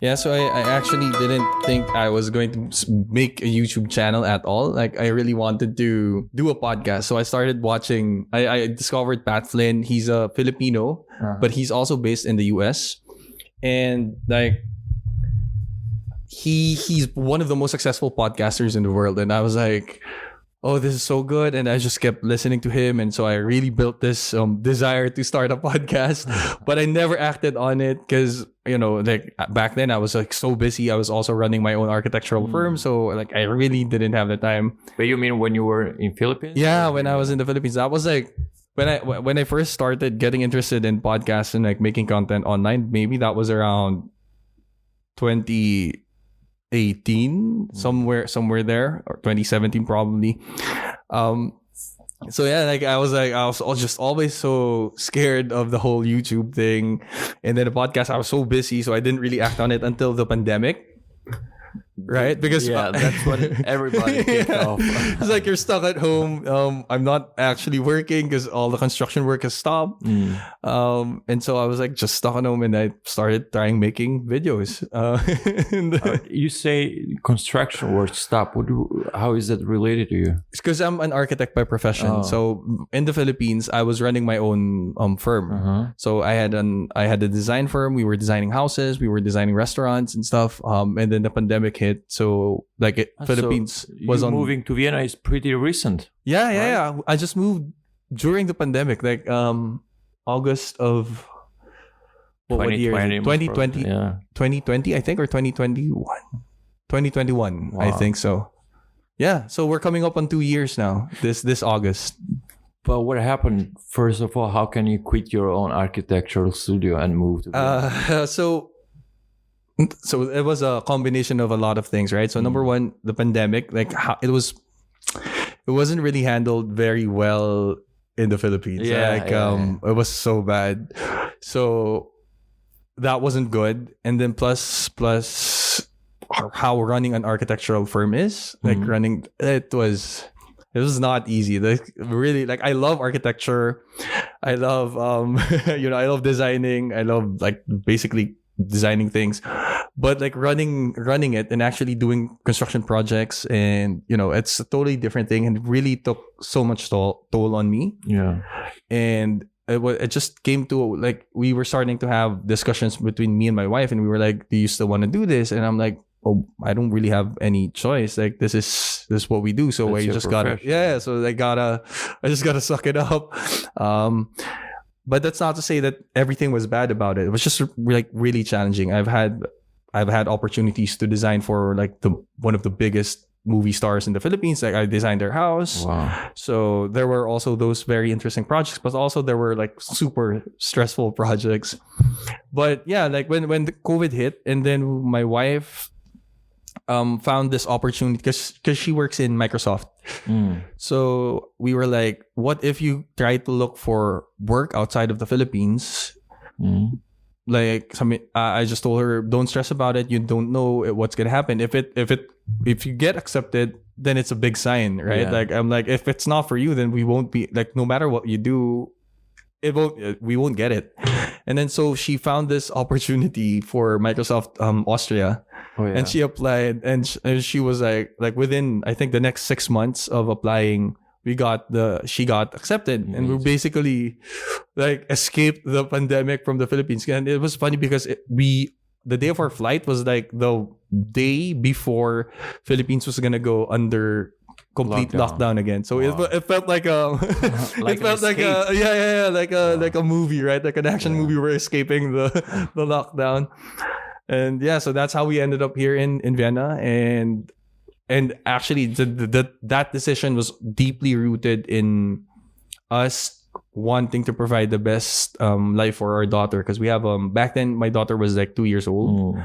Yeah, so I actually didn't think I was going to make a YouTube channel at all. Like, I really wanted to do a podcast. So I started watching, I discovered Pat Flynn. He's a Filipino, but he's also based in the US. And like, he's one of the most successful podcasters in the world. And I was like, oh, this is so good. And I just kept listening to him. And so I really built this desire to start a podcast, but I never acted on it because, like back then I was like so busy. I was also running my own architectural firm. So like I really didn't have the time. But you mean when you were in Philippines? Yeah, when I was in the Philippines, that was like when I first started getting interested in podcasts and like making content online, maybe that was around 2018, somewhere there, or 2017 probably. So yeah, like I was just always so scared of the whole YouTube thing, and then the podcast I was so busy, so I didn't really act on it until the pandemic. Right, because that's when everybody kicked off. It's like you're stuck at home. I'm not actually working because all the construction work has stopped. And so I was like just stuck at home, and I started trying making videos. You say construction work stopped. How is that related to you? It's because I'm an architect by profession. So in the Philippines, I was running my own firm. So I had a design firm. We were designing houses. We were designing restaurants and stuff. And then the pandemic hit. So like Philippines was on moving to Vienna is pretty recent. Yeah. I just moved during the pandemic, like August of what year? 2020. Yeah. 2020, I think, or 2021. 2021, wow. I think so. Yeah, so we're coming up on 2 years now. This August. But what happened? First of all, how can you quit your own architectural studio and move to Vienna? So it was a combination of a lot of things, right? So number one, the pandemic, like it wasn't really handled very well in the Philippines. It was so bad. So that wasn't good. And then plus how running an architectural firm is, like it was not easy. Like really, like I love architecture. I love I love designing. I love like basically designing things, but like running it and actually doing construction projects, and it's a totally different thing, and it really took so much toll on me. And it just came to like we were starting to have discussions between me and my wife, and we were like, do you still want to do this? And I'm like, oh, I don't really have any choice. Like this is what we do, so I just gotta so I just gotta suck it up. But that's not to say that everything was bad about it. It was just like really challenging. I've had opportunities to design for like one of the biggest movie stars in the Philippines. Like I designed their house. Wow. So there were also those very interesting projects, but also there were like super stressful projects. But yeah, like when the COVID hit, and then my wife found this opportunity because she works in Microsoft. So we were like, what if you try to look for work outside of the Philippines? Like I just told her, don't stress about it. You don't know what's gonna happen. If you get accepted, then it's a big sign, right? Yeah. Like I'm like, if it's not for you, then we won't be like, no matter what you do, we won't get it. And then so she found this opportunity for Microsoft Austria. And she applied, and she was like within I think the next 6 months of applying, she got accepted. And we basically like escaped the pandemic from the Philippines. And it was funny because the day of our flight was like the day before Philippines was gonna go under complete lockdown again. So it felt like like a movie, right? Like an action movie. We're escaping the lockdown. And yeah, so that's how we ended up here in Vienna. And actually that decision was deeply rooted in us wanting to provide the best life for our daughter, because we have back then my daughter was like 2 years old.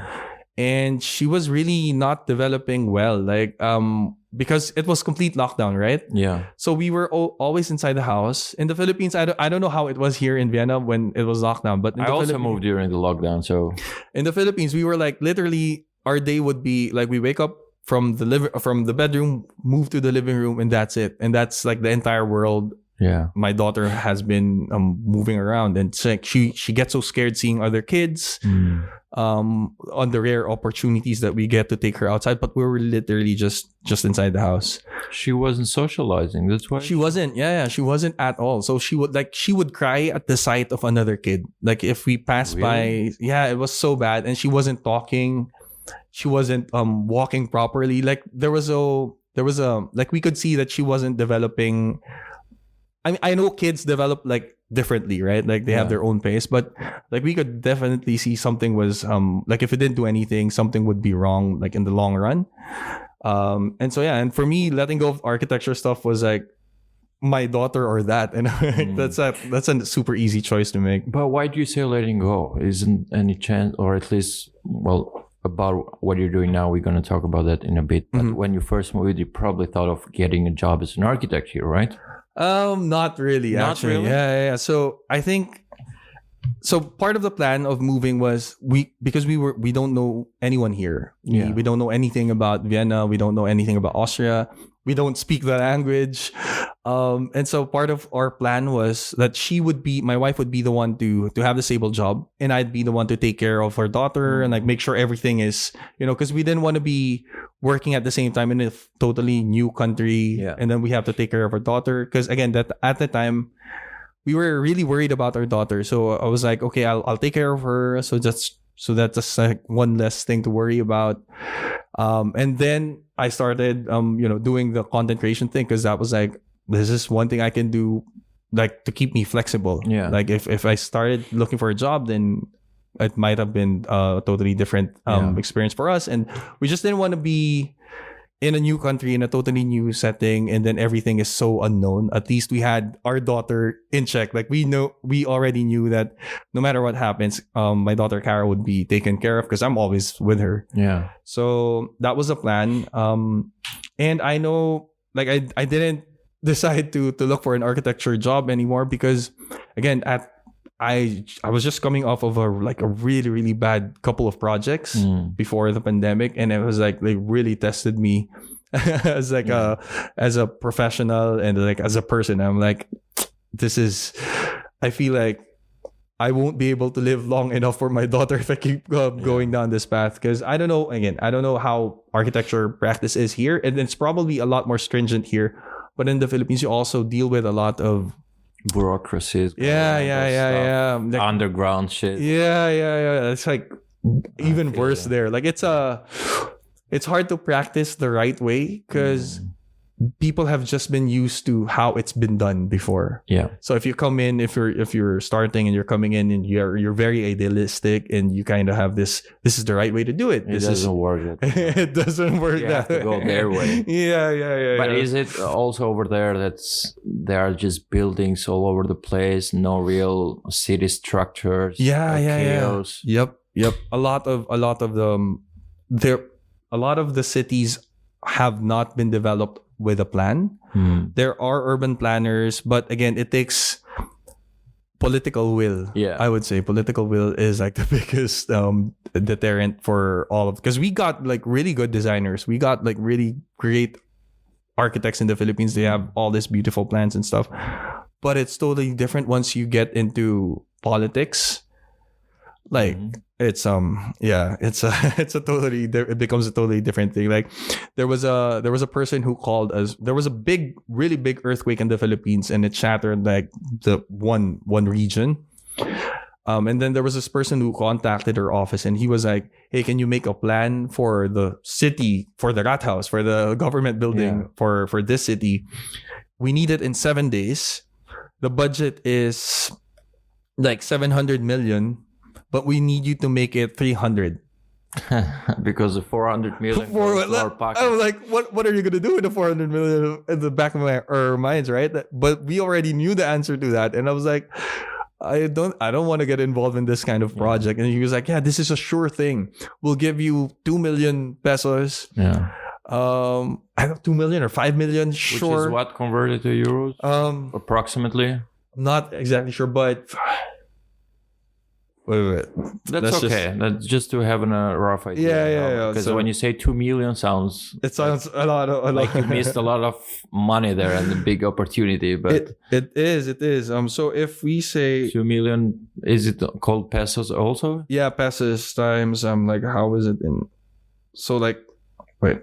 And she was really not developing well, like because it was complete lockdown, right? Yeah. So we were always inside the house. In the Philippines, I don't know how it was here in Vienna when it was lockdown, but I also moved during the lockdown. So in the Philippines, we were like literally our day would be like we wake up from the bedroom, move to the living room, and that's it. And that's like the entire world my daughter has been moving around, and it's like she gets so scared seeing other kids. On the rare opportunities that we get to take her outside, but we were literally just inside the house. She wasn't socializing. That's why she wasn't. She wasn't at all. So she would cry at the sight of another kid. Like if we passed by, it was so bad, and she wasn't talking. She wasn't walking properly. Like there was a like we could see that she wasn't developing. I mean, I know kids develop like differently, right? Like they have their own pace, but like we could definitely see something was like if it didn't do anything, something would be wrong like in the long run. And so and for me, letting go of architecture stuff was like my daughter or that, and that's a super easy choice to make. But why do you say letting go? Isn't any chance, or at least about what you're doing now, we're going to talk about that in a bit. But when you first moved, you probably thought of getting a job as an architect here, right? Not really, actually. Really? Yeah. So I think, part of the plan of moving was because we don't know anyone here. We don't know anything about Vienna. We don't know anything about Austria. We don't speak the language. And so part of our plan was that my wife would be the one to have the stable job, and I'd be the one to take care of her daughter and like make sure everything is, because we didn't want to be working at the same time in a totally new country. And then we have to take care of our daughter. Because again, that at the time we were really worried about our daughter. So I was like, okay, I'll take care of her. So that's like one less thing to worry about. And then I started, doing the content creation thing, because that was like, this is one thing I can do, like to keep me flexible. Like if I started looking for a job, then it might have been a totally different experience for us. And we just didn't want to be in a new country, in a totally new setting, and then everything is so unknown. At least we had our daughter in check. Like we already knew that no matter what happens, my daughter Kara would be taken care of because I'm always with her. So that was the plan. And I know, like I didn't decide to look for an architecture job anymore because, again, I was just coming off of a really, really bad couple of projects before the pandemic, and it was like they really tested me as like as a professional and like as a person. I'm like, I feel like I won't be able to live long enough for my daughter if I keep going down this path, because I don't know how architecture practice is here, and it's probably a lot more stringent here. But in the Philippines, you also deal with a lot of bureaucracies. Like, underground shit. It's like even worse there. Like it's hard to practice the right way because people have just been used to how it's been done before. So if you come in, if you're starting and you're coming in and you're very idealistic and you kind of have this is the right way to do it. It doesn't work. It doesn't work. You have to go their way. But is it also over there there are just buildings all over the place, no real city structures? Chaos. Yep. A lot of the cities have not been developed with a plan. There are urban planners, but again, it takes political will. I would say political will is like the biggest deterrent for all of, because we got like really good designers, we got like really great architects in the Philippines. They have all these beautiful plans and stuff, but it's totally different once you get into politics. Like it becomes a totally different thing. Like there was a person who called us. There was a really big earthquake in the Philippines, and it shattered like the one region. And then there was this person who contacted our office, and he was like, "Hey, can you make a plan for the city, for the Rathaus, for the government building, for this city? We need it in 7 days. The budget is like 700 million." But we need you to make it 300. Because the 400 million goes to our pocket. I'm like, what are you going to do with the 400 million in the back of our minds, right? But we already knew the answer to that. And I was like, I don't want to get involved in this kind of project. And he was like, this is a sure thing. We'll give you 2 million pesos. I don't 2 million or 5 million, sure. Which is what converted to euros? Approximately? Not exactly sure, but wait. That's okay. That's just to have a rough idea. Yeah. Because So when you say 2 million, sounds it sounds a lot. like you missed a lot of money there and a big opportunity. But it is. So if we say 2 million, is it called pesos also? yeah, pesos times like how is it in? So like, wait.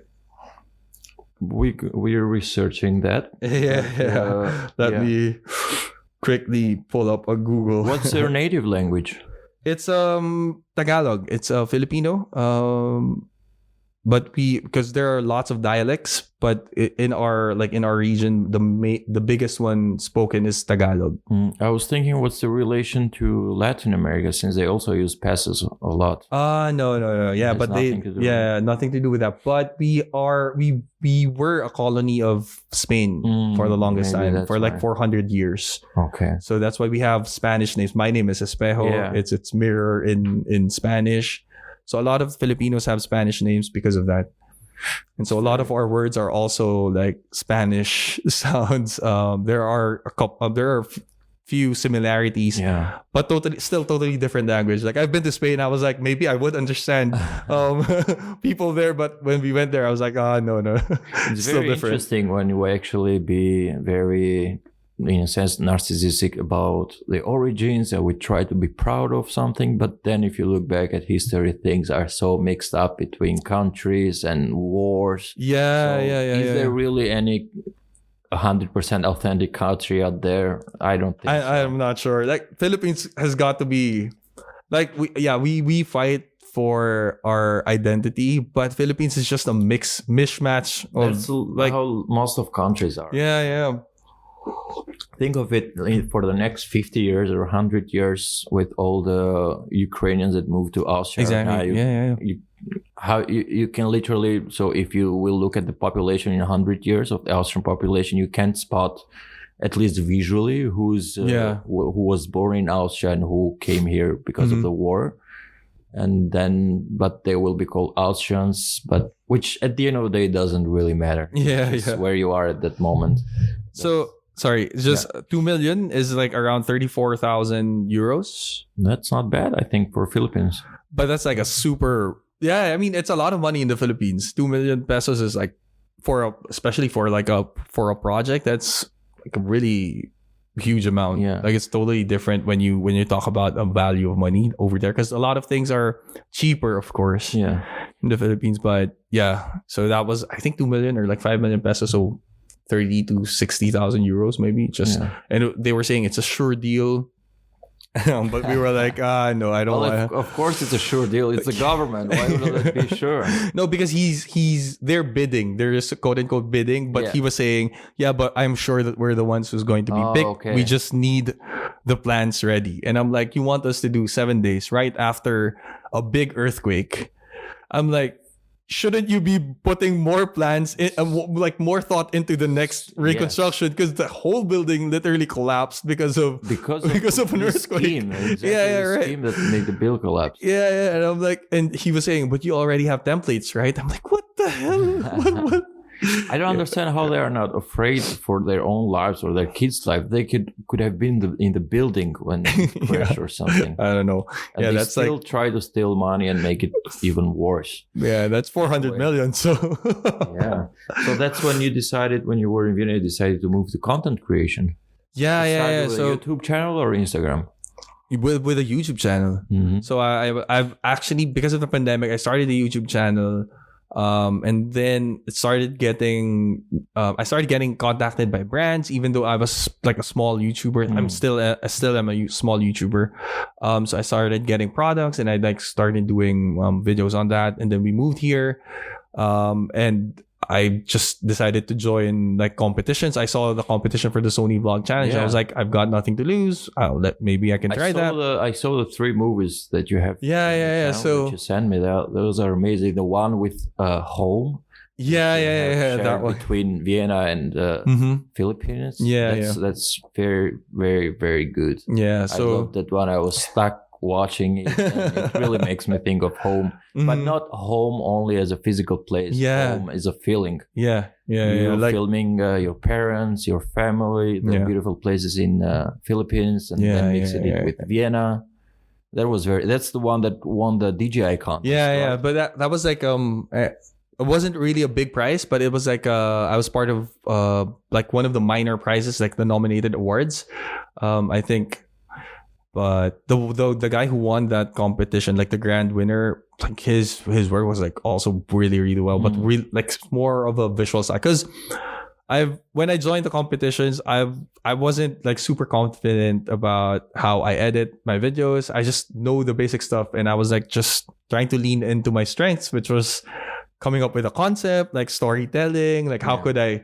We're researching that. Yeah. Let me quickly pull up a Google. What's their native language? It's Tagalog. It's Filipino. But because there are lots of dialects, but in our region, the biggest one spoken is Tagalog. I was thinking, what's the relation to Latin America, since they also use pesos a lot? No. Yeah, but nothing to do with that. But we were a colony of Spain for the longest time, for like 400 years. Okay. So that's why we have Spanish names. My name is Espejo. Yeah. It's mirror in Spanish. So a lot of Filipinos have Spanish names because of that. And so a lot of our words are also like Spanish sounds. There are few similarities, but totally different language. Like I've been to Spain, I was like, maybe I would understand people there, but when we went there, I was like, no. It's still very different. Interesting when you actually be very, in a sense, narcissistic about the origins, and we try to be proud of something, but then if you look back at history, things are so mixed up between countries and wars. Is there really any 100% authentic country out there? I don't think I'm not sure. Like Philippines has got to be like we fight for our identity, but Philippines is just a mishmatch of that's like how most of countries are. Yeah. Think of it for the next 50 years or 100 years with all the Ukrainians that moved to Austria. Exactly. You can literally, so if you will look at the population in 100 years of the Austrian population, you can spot, at least visually, who was born in Austria and who came here because of the war. And then, but they will be called Austrians, but which at the end of the day doesn't really matter. Where you are at that moment. So, sorry, just 2 million is like around 34,000 euros. That's not bad, I think, for Philippines. But that's like a super, I mean, it's a lot of money in the Philippines. 2 million pesos is like especially for a project, that's like a really huge amount. Like it's totally different when you talk about a value of money over there, because a lot of things are cheaper, of course, in the Philippines. But so that was, I think, 2 million or like 5 million pesos, so 30 to 60,000 euros maybe. And they were saying it's a sure deal. But we were like, no, I don't want. Of course, it's a sure deal. It's the government. Why would it be sure? No, because they're bidding. There is a quote unquote bidding, but he was saying, but I'm sure that we're the ones who's going to be picked. Okay. We just need the plans ready. And I'm like, you want us to do 7 days right after a big earthquake? I'm like, shouldn't you be putting more plans in, like more thought into the next reconstruction? Because the whole building literally collapsed because of an earthquake. Scheme. Exactly. Scheme that made the bill collapse. And I'm like, and he was saying, but you already have templates, right? I'm like, what the hell? what? I don't understand how they are not afraid for their own lives or their kids' life. They could have been in the building when it crashed or something. I don't know. And they that's still try to steal money and make it even worse. That's 400 million. So so that's when you were in Vienna, you decided to move to content creation. So a YouTube channel or Instagram? With a YouTube channel. So I've actually, because of the pandemic, I started a YouTube channel. And then it started getting, I started getting contacted by brands, even though I was like a small YouTuber. I still am a small YouTuber. So I started getting products, and I like started doing videos on that. And then we moved here, and I just decided to join like competitions. I saw the competition for the Sony Vlog Challenge. I was like, I've got nothing to lose. Maybe I can try that. I saw the 3 movies that you have. So you sent me that. Those are amazing. The one with home. That one between Vienna and Philippines. That's very, very, very good. So I love that one. I was stuck watching it, and it really makes me think of home, but not home only as a physical place. Home is a feeling. You're filming your parents, your family, the beautiful places in Philippines, and then mixing it with Vienna. That's the one that won the DJI contest. Yeah, right? but that was like it wasn't really a big prize, but it was like I was part of like one of the minor prizes, like the nominated awards. I think, but the guy who won that competition, like the grand winner, like his work was like also really really well, but like more of a visual side. Because when I joined the competitions, I wasn't like super confident about how I edit my videos. I just know the basic stuff, and I was like just trying to lean into my strengths, which was coming up with a concept, like storytelling, like how could I,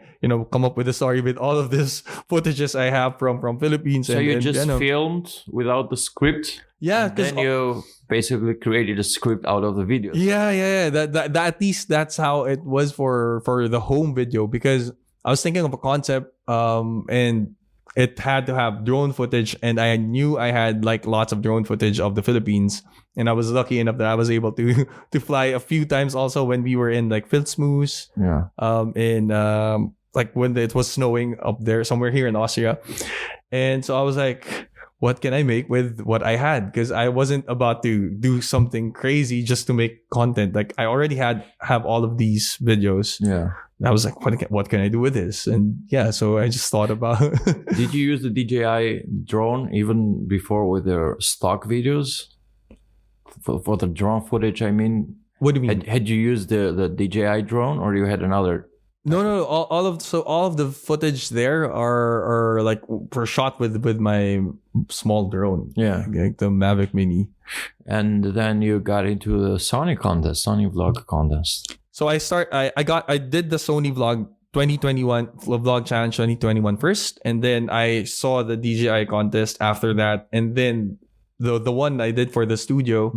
come up with a story with all of this footages I have from Philippines. So you just filmed without the script. Yeah, then you basically created a script out of the video. Yeah. That at least that's how it was for the home video, because I was thinking of a concept, and it had to have drone footage, and I knew I had like lots of drone footage of the Philippines, and I was lucky enough that I was able to fly a few times also when we were in like Filzmoos, in like when it was snowing up there somewhere here in Austria, and so I was like, what can I make with what I had? Because I wasn't about to do something crazy just to make content. Like I already have all of these videos. Yeah. I was like, what can I do with this? And yeah, so I just thought about. Did you use the DJI drone even before with your stock videos? For the drone footage, I mean. What do you mean? Had you used the DJI drone, or you had another? No. All of the footage there are like were shot with my small drone. Yeah, like the Mavic Mini. And then you got into the Sony Vlog contest. So I did the Sony Vlog 2021 Vlog Challenge 2021 first, and then I saw the DJI contest after that, and then the one I did for the studio,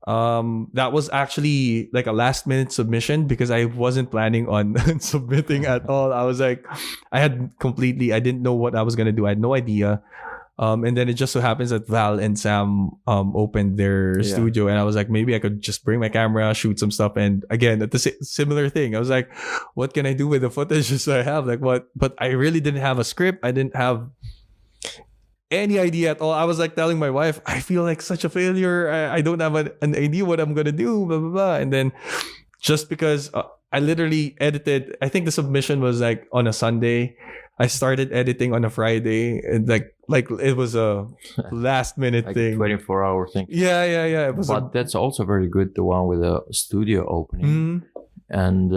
that was actually like a last minute submission because I wasn't planning on submitting at all. I was like, I didn't know what I was gonna do. I had no idea. And then it just so happens that Val and Sam opened their studio, and I was like, maybe I could just bring my camera, shoot some stuff. And again, at the similar thing, I was like, what can I do with the footage I have? Like what? But I really didn't have a script. I didn't have any idea at all. I was like telling my wife, I feel like such a failure. I don't have an idea what I'm gonna do. Blah blah blah. And then just because I literally edited, I think the submission was like on a Sunday. I started editing on a Friday, and like it was a last minute like thing, 24-hour thing. Yeah. It was, but that's also very good. The one with a studio opening, and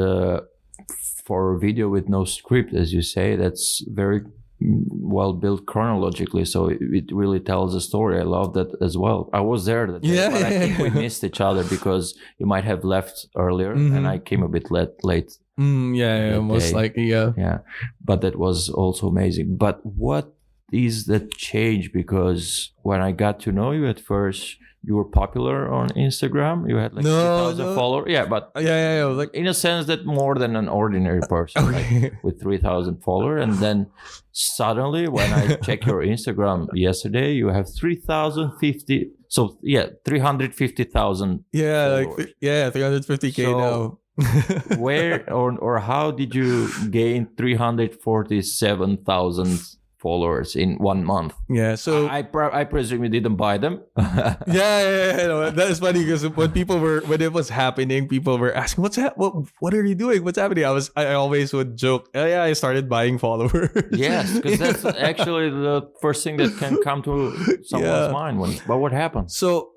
for a video with no script, as you say, that's very well built chronologically. So it really tells a story. I love that as well. I was there that day, but I think we missed each other because you might have left earlier, and I came a bit late. Most likely, yeah, but that was also amazing. But what is the change? Because when I got to know you at first, you were popular on Instagram. You had like 3,000 followers. Yeah, but like in a sense that more than an ordinary person, like, with 3,000 followers. And then suddenly, when I check your Instagram yesterday, you have 3,050. So 350,000. Yeah, followers. like 350K now. Where or how did you gain 347,000 followers in 1 month? Yeah, so I presume you didn't buy them. No, that is funny because when it was happening, people were asking, what are you doing? What's happening? I always would joke, I started buying followers. Yes, because that's actually the first thing that can come to someone's mind. But what happened? So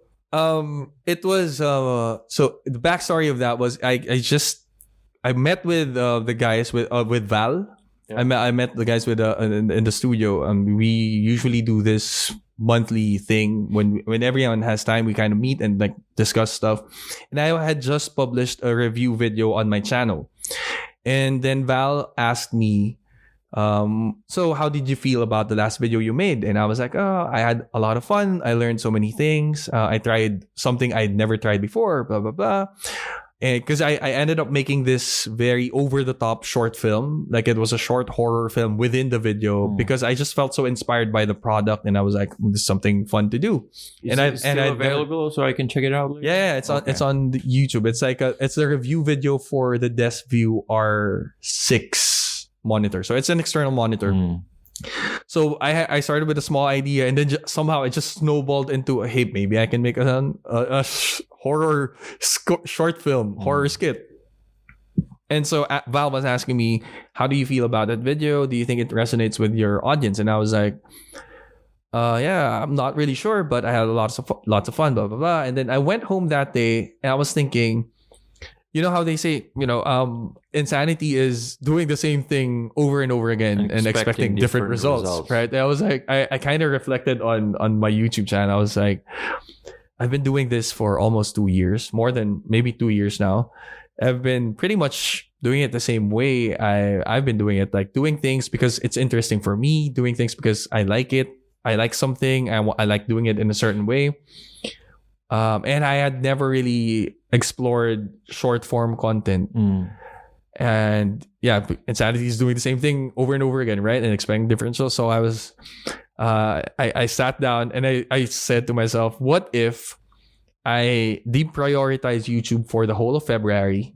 it was so the backstory of that was I met with the guys with Val. Yeah. I met the guys with in the studio. We usually do this monthly thing when everyone has time. We kind of meet and like discuss stuff. And I had just published a review video on my channel, and then Val asked me, so how did you feel about the last video you made? And I was like, I had a lot of fun. I learned so many things. I tried something I'd never tried before, blah, blah, blah. And because I ended up making this very over-the-top short film. Like it was a short horror film within the video because I just felt so inspired by the product, and I was like, this is something fun to do. Is it still available so I can check it out later? Yeah, it's on the YouTube. It's like it's a review video for the DeskView R6 monitor. So it's an external monitor. So So I started with a small idea, and then somehow it just snowballed into, hey, maybe I can make a horror short film, horror skit. And so Val was asking me, how do you feel about that video? Do you think it resonates with your audience? And I was like, yeah, I'm not really sure, but I had lots of fun, blah, blah, blah. And then I went home that day and I was thinking, you know how they say, insanity is doing the same thing over and over again and expecting different results, right? I was like, I kind of reflected on my YouTube channel. I was like, I've been doing this for almost 2 years, more than maybe 2 years now. I've been pretty much doing it the same way. I've been doing it, like doing things because it's interesting for me, doing things because I like it. I like something. I like doing it in a certain way. And I had never really explored short form content. And yeah, insanity is doing the same thing over and over again, right? And expecting different results. So I was, I sat down and I said to myself, what if I deprioritize YouTube for the whole of February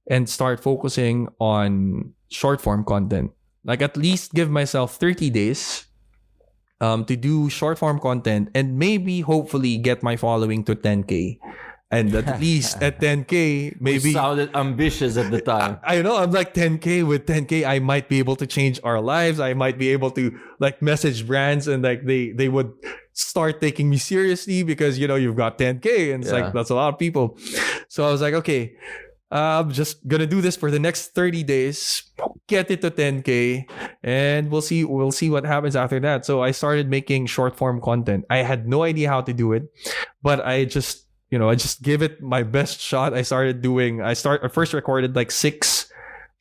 and start focusing on short form content? Like at least give myself 30 days to do short form content and maybe hopefully get my following to 10K. And at least at 10K, maybe... We sounded ambitious at the time. I know. I'm like 10K. With 10K, I might be able to change our lives. I might be able to like message brands and like they would start taking me seriously because, you've got 10K. And it's like, that's a lot of people. So I was like, okay, I'm just going to do this for the next 30 days, get it to 10K, and we'll see what happens after that. So I started making short form content. I had no idea how to do it, but I just give it my best shot. I first recorded like 6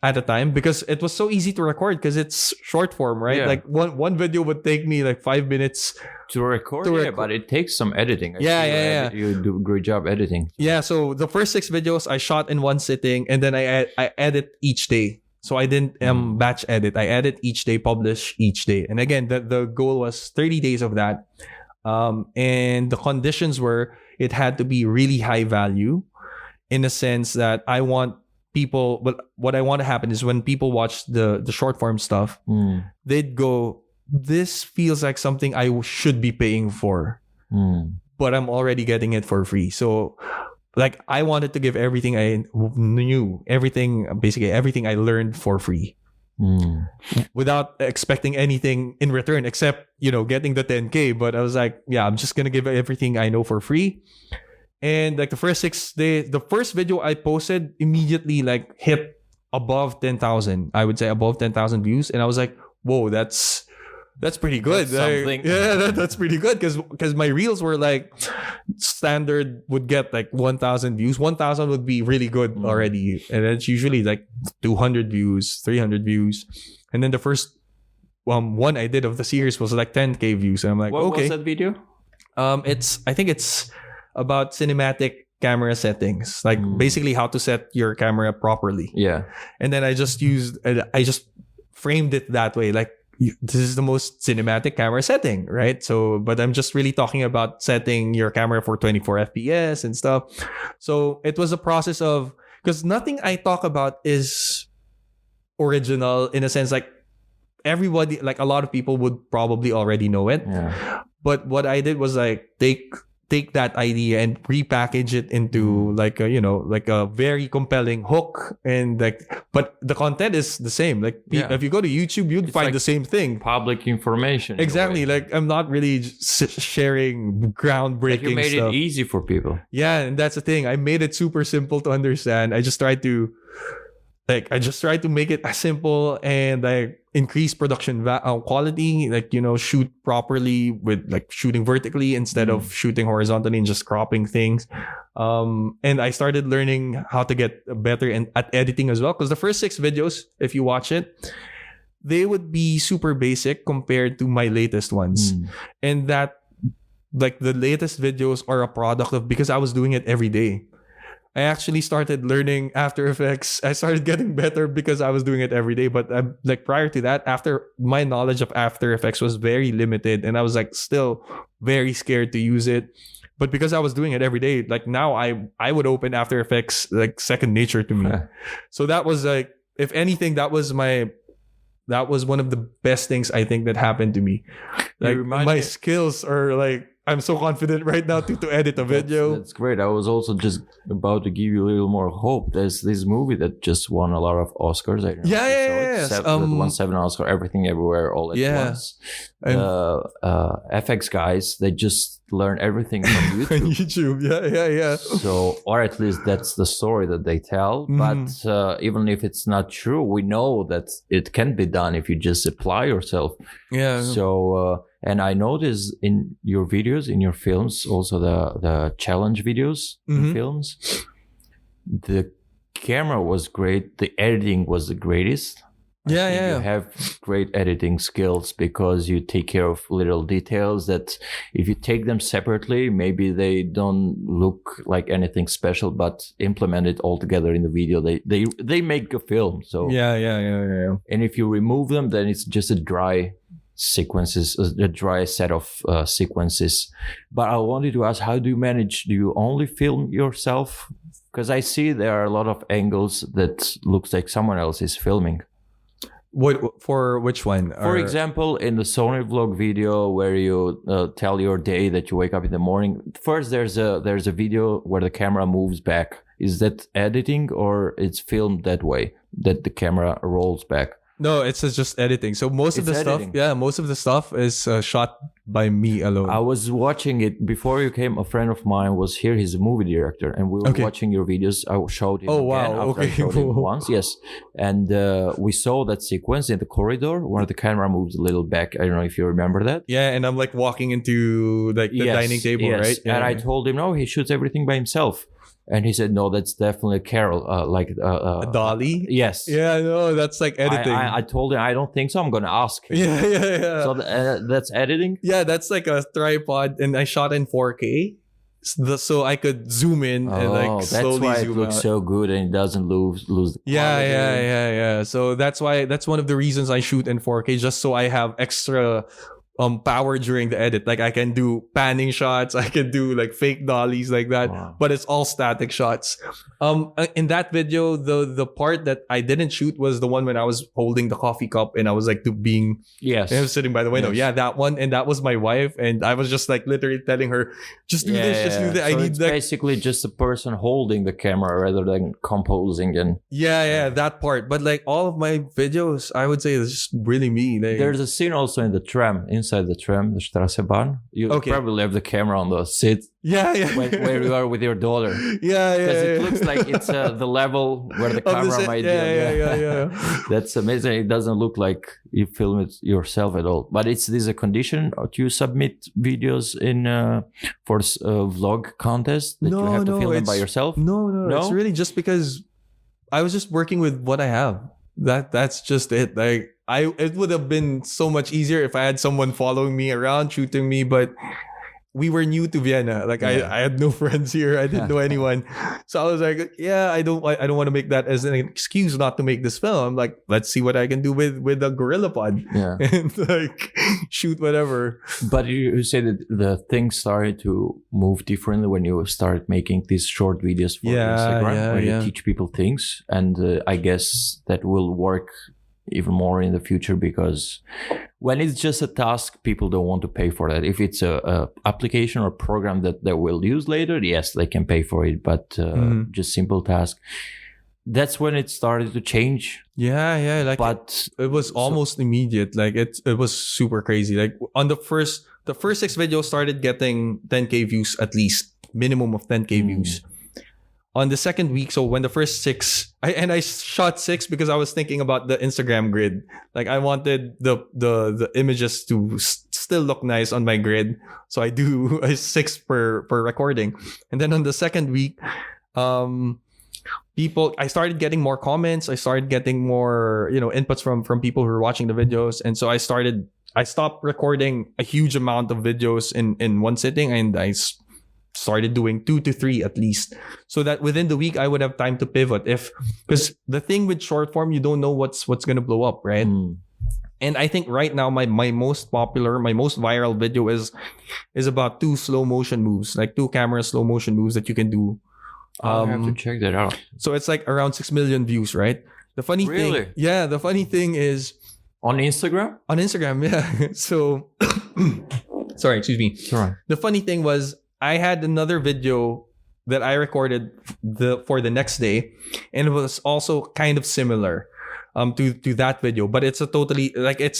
at a time because it was so easy to record because it's short form, right? Yeah. Like one video would take me like 5 minutes to record. But it takes some editing. Yeah. You do a great job editing. Yeah. So the first 6 videos I shot in one sitting, and then I edit each day. So I didn't batch edit. I edit each day, publish each day. And again, the goal was 30 days of that. And the conditions were, it had to be really high value in the sense that I want people, but what I want to happen is when people watch the short form stuff, they'd go, this feels like something I should be paying for, but I'm already getting it for free. So like I wanted to give everything I knew, basically everything I learned for free. Without expecting anything in return except getting the 10K. But I was like, yeah, I'm just gonna give everything I know for free. And like the first 6 days, the first video I posted immediately like hit above 10,000. I would say above 10,000 views, and I was like, whoa, that's pretty good. Something. That's pretty good because my reels were like standard would get like 1,000 views. 1,000 would be really good already, and it's usually like 200 views, 300 views. And then the first one I did of the series was like 10K views, and I'm like, what okay. was that video? I think it's about cinematic camera settings, like basically how to set your camera properly. Yeah, and then I just framed it that way, like, this is the most cinematic camera setting, right? So, but I'm just really talking about setting your camera for 24 FPS and stuff. So it was a process of, because nothing I talk about is original in a sense, like everybody, like a lot of people would probably already know it. Yeah. But what I did was like take that idea and repackage it into like a very compelling hook, and like, but the content is the same. Like if you go to YouTube, you'd find like the same thing. Public information. Exactly. Like I'm not really sharing groundbreaking stuff. You made it easy for people. Yeah, and that's the thing. I made it super simple to understand. I just tried to make it as simple and like increase production quality, like, shoot properly with like shooting vertically instead of shooting horizontally and just cropping things. And I started learning how to get better at editing as well. Because the first 6 videos, if you watch it, they would be super basic compared to my latest ones. And that, like, the latest videos are a product of, because I was doing it every day. I actually started learning After Effects. I started getting better because I was doing it every day. But like prior to that, after my knowledge of After Effects was very limited, and I was like still very scared to use it. But because I was doing it every day, like now I would open After Effects like second nature to me. So that was like, if anything, that was my that was one of the best things I think that happened to me. Like my skills are like, I'm so confident right now to edit a video. That's great. I was also just about to give you a little more hope. There's this movie that just won a lot of Oscars. I don't know that won 7 Oscars, Everything Everywhere All at Once. FX guys, they just learn everything from YouTube. YouTube, So, or at least that's the story that they tell. But even if it's not true, we know that it can be done if you just apply yourself. Yeah. So, and I noticed in your videos, in your films, also the challenge videos in films, the camera was great. The editing was the greatest. You have great editing skills because you take care of little details that if you take them separately, maybe they don't look like anything special, but implement it all together in the video. They make a film. So yeah. And if you remove them, then it's just a dry sequences, a dry set of sequences. But I wanted to ask, how do you manage? Do you only film yourself? Because I see there are a lot of angles that looks like someone else is filming. What for? Which one? For example, in the Sony vlog video where you tell your day that you wake up in the morning. First, there's a video where the camera moves back. Is that editing or it's filmed that way that the camera rolls back? No, it's just editing. So most of the stuff is shot by me alone. I was watching it before you came. A friend of mine was here. He's a movie director, and we were watching your videos. I showed him. Oh wow! After I showed him once, yes, and we saw that sequence in the corridor where the camera moves a little back. I don't know if you remember that. Yeah, and I'm like walking into like the dining table, right? Yeah, and I told him, no, he shoots everything by himself. And he said, no, that's definitely Carol, a dolly? Yes. Yeah, no, that's like editing. I told him, I don't think so. I'm going to ask him. Yeah. So that's editing? Yeah, that's like a tripod. And I shot in 4K. So I could zoom in and like slowly zoom out. That's why it looks so good and it doesn't lose the quality. Yeah. So that's one of the reasons I shoot in 4K, just so I have extra power during the edit. Like I can do panning shots, I can do like fake dollies like that, but it's all static shots. In that video, the part that I didn't shoot was the one when I was holding the coffee cup and I was like and I was sitting by the window. Yes. Yeah, that one, and that was my wife, and I was just like literally telling her, just do this, just do that. So I need it's basically just a person holding the camera rather than composing and that part. But like all of my videos, I would say it's just really me. Like, there's a scene also in the tram, inside the tram, the Straßenbahn. You probably have the camera on the seat. Where you are with your daughter. Because it looks like it's the level where the camera might be. Yeah. That's amazing. It doesn't look like you film it yourself at all. But this a condition to submit videos in for vlog contest that you have to film them by yourself? No. It's really just because I was just working with what I have. That's just it. Like it would have been so much easier if I had someone following me around, shooting me, but we were new to Vienna. Like I had no friends here. I didn't know anyone. So I was like, I don't want to make that as an excuse not to make this film. I'm like, let's see what I can do with a GorillaPod. Yeah. And like shoot whatever. But you say that the things started to move differently when you started making these short videos for Instagram, where you teach people things. And I guess that will work even more in the future, because when it's just a task, people don't want to pay for that. If it's a application or program that they will use later, yes, they can pay for it. But just simple task, that's when it started to change. Yeah. Like, but it was almost immediate. Like it was super crazy. Like on the first 6 videos started getting 10K views, at least minimum of 10K views. On the second week, so when the first 6, I shot 6 because I was thinking about the Instagram grid. Like I wanted the images to still look nice on my grid, so I do a 6 per recording. And then on the second week, I started getting more comments. I started getting more inputs from people who were watching the videos, and so I stopped recording a huge amount of videos in one sitting, and I started doing 2 to 3 at least, so that within the week I would have time to pivot. Because the thing with short form, you don't know what's gonna blow up, right? And I think right now my most popular, my most viral video is about 2 slow motion moves, like 2 camera slow motion moves that you can do. I'll have to check that out. So it's like around 6 million views, right? The funny thing is On Instagram? On Instagram, yeah. So, sorry, excuse me. Sorry. The funny thing was, I had another video that I recorded for the next day, and it was also kind of similar to that video, but it's a totally like it's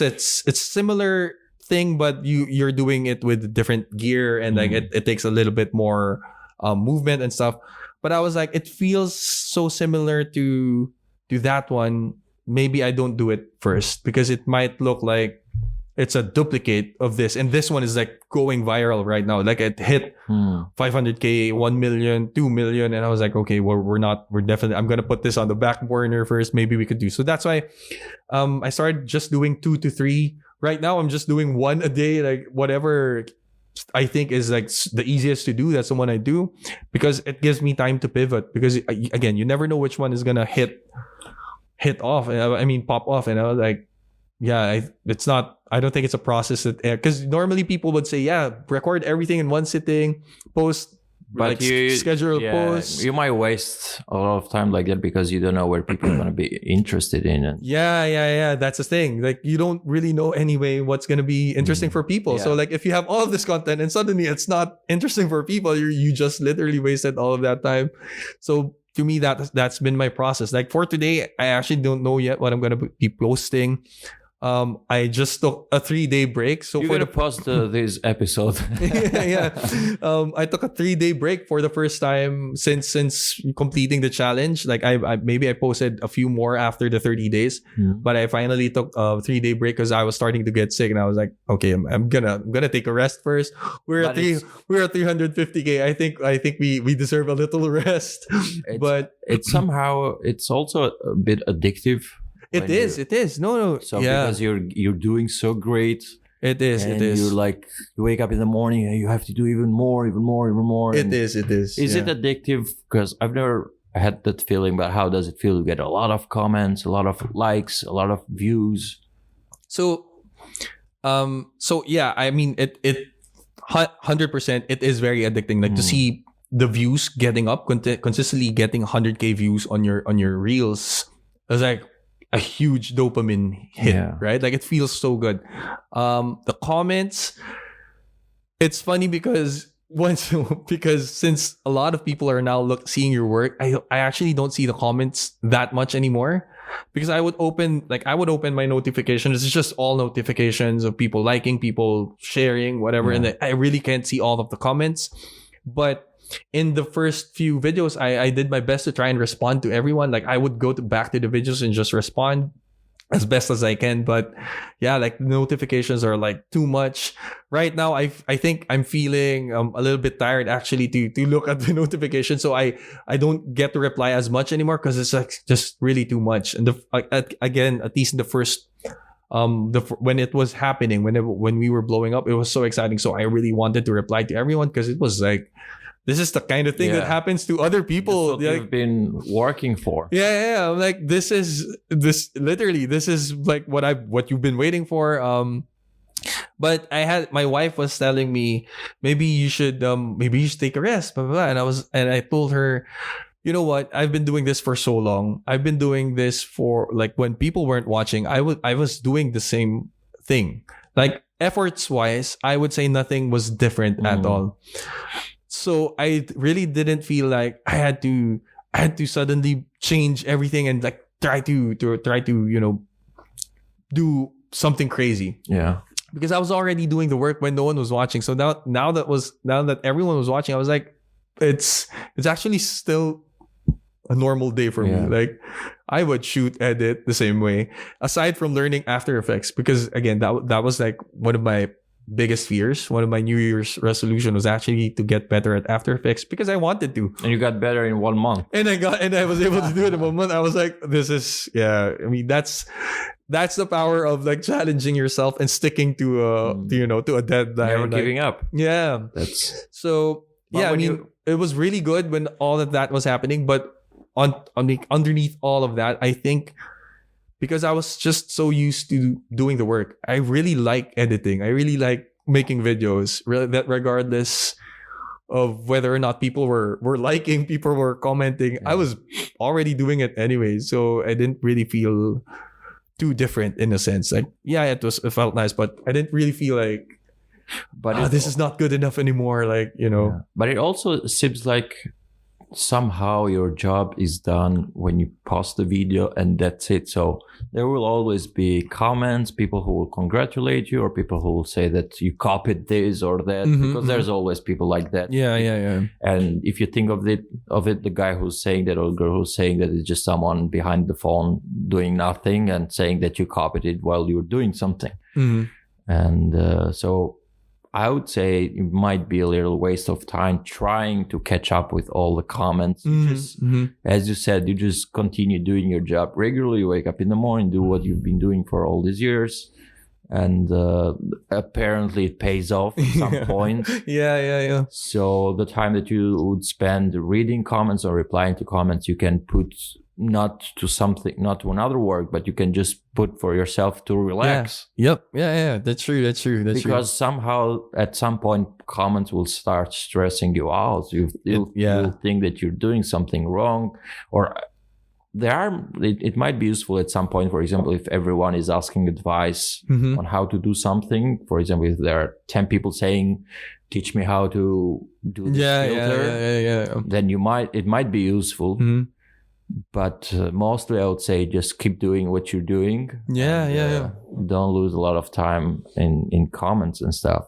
similar thing, but you're doing it with different gear, and like it takes a little bit more movement and stuff. But I was like, it feels so similar to that one. Maybe I don't do it first because it might look like it's a duplicate of this, and this one is like going viral right now. Like it hit 500K, 1 million, 2 million, and I was like, okay, we're definitely, I'm gonna put this on the back burner first. Maybe we could do so. That's why I started just doing 2 to 3. Right now I'm just doing 1 a day, like whatever I think is like the easiest to do. That's the one I do because it gives me time to pivot. Because again, you never know which one is gonna hit off. I mean, pop off. And I was like, yeah, it's not. I don't think it's a process that, because normally people would say, yeah, record everything in one sitting, post, but like schedule a post. You might waste a lot of time like that because you don't know where people are going to be interested in it. Yeah. That's the thing. Like you don't really know anyway what's going to be interesting for people. Yeah. So like if you have all of this content and suddenly it's not interesting for people, you just literally wasted all of that time. So to me, that's been my process. Like for today, I actually don't know yet what I'm going to be posting. I just took a 3-day break. So you're going to post this episode. yeah. I took a 3-day break for the first time since completing the challenge. Like I maybe I posted a few more after the 30 days, but I finally took a 3-day break because I was starting to get sick, and I was like, okay, I'm gonna take a rest first. We're at 350K. I think we deserve a little rest. But it's also a bit addictive. It is. No. So because you're doing so great. It is. You're like, you wake up in the morning and you have to do even more. It is. Is it addictive? Because I've never had that feeling, but how does it feel to get a lot of comments, a lot of likes, a lot of views? So yeah, I mean, it 100%, it is very addicting. Like to see the views getting up, consistently getting 100K views on your reels. It's like a huge dopamine hit, right? Like it feels so good. The comments, it's funny because since a lot of people are now seeing your work, I actually don't see the comments that much anymore, because I would open my notifications. It's just all notifications of people liking, people sharing, whatever, and I really can't see all of the comments. But in the first few videos, I did my best to try and respond to everyone. Like I would go back to the videos and just respond as best as I can. But yeah, like the notifications are like too much right now. I think I'm feeling a little bit tired actually to look at the notifications. So I don't get to reply as much anymore because it's like just really too much. And again, at least in the first when it was happening, when we were blowing up, it was so exciting. So I really wanted to reply to everyone because it was like, this is the kind of thing that happens to other people. That's what you've been working for. Yeah. I'm like, this is like what you've been waiting for. But my wife was telling me, maybe you should take a rest, blah, blah, blah. And I told her, you know what? I've been doing this for so long. I've been doing this for like when people weren't watching, I was doing the same thing. Like efforts wise, I would say nothing was different at all. So I really didn't feel like I had to suddenly change everything and like try to do something crazy. Yeah. Because I was already doing the work when no one was watching. So now that everyone was watching, I was like, it's actually still a normal day for me. Like I would shoot, edit the same way, aside from learning After Effects, because again, that was like one of my biggest fears. One of my New Year's resolution was actually to get better at After Effects because I wanted to. And you got better in 1 month. And I was able to do it in 1 month. I was like, this is, I mean, that's the power of like challenging yourself and sticking to a deadline. Never giving up. Yeah. That's so. Yeah, I mean, it was really good when all of that was happening, but underneath all of that, I think because I was just so used to doing the work, I really like editing. I really like making videos, that regardless of whether or not people were liking, people were commenting. I was already doing it anyway, so I didn't really feel too different in a sense. Like, yeah, it felt nice, but I didn't really feel like, but this is not good enough anymore. Like, Yeah. But it also seems like somehow your job is done when you post the video and that's it. So there will always be comments, people who will congratulate you, or people who will say that you copied this or that, because there's always people like that. Yeah. And if you think of it, the guy who's saying that, or girl who's saying that, it's just someone behind the phone doing nothing and saying that you copied it while you're doing something. And so I would say it might be a little waste of time trying to catch up with all the comments. As you said, you just continue doing your job regularly. You wake up in the morning, do what you've been doing for all these years. And apparently it pays off at some point. Yeah. So the time that you would spend reading comments or replying to comments, you can put not to another work, but you can just put for yourself to relax. Yeah. That's true. Because somehow at some point comments will start stressing you out. You'll think that you're doing something wrong, or it might be useful at some point. For example, if everyone is asking advice on how to do something, for example, if there are 10 people saying, teach me how to do this filter, then it might be useful. But mostly I would say just keep doing what you're doing. Don't lose a lot of time in comments and stuff.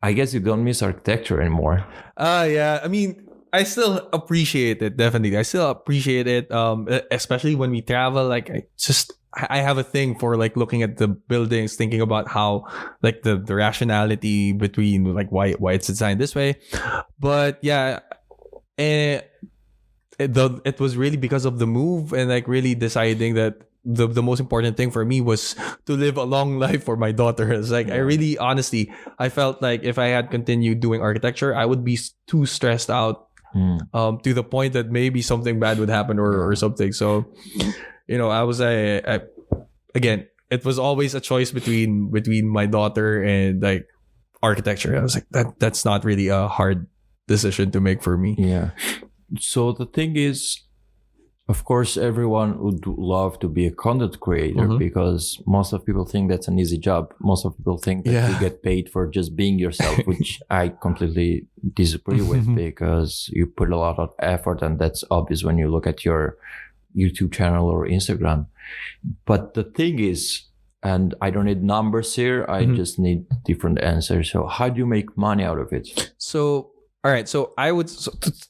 I guess you don't miss architecture anymore. I mean, I still appreciate it. Definitely. I still appreciate it. Especially when we travel. Like, I have a thing for like looking at the buildings, thinking about how like the rationality between like why it's designed this way. But yeah, it was really because of the move, and like really deciding that the most important thing for me was to live a long life for my daughter. It's like, I really, honestly, I felt like if I had continued doing architecture, I would be too stressed out to the point that maybe something bad would happen or something. So, I was again, it was always a choice between my daughter and like architecture. I was like, that's not really a hard decision to make for me. Yeah. So the thing is, of course, everyone would love to be a content creator because most of people think that's an easy job. Most of people think that you get paid for just being yourself, which I completely disagree with, because you put a lot of effort, and that's obvious when you look at your YouTube channel or Instagram. But the thing is, and I don't need numbers here, I just need different answers. So how do you make money out of it? So, all right. So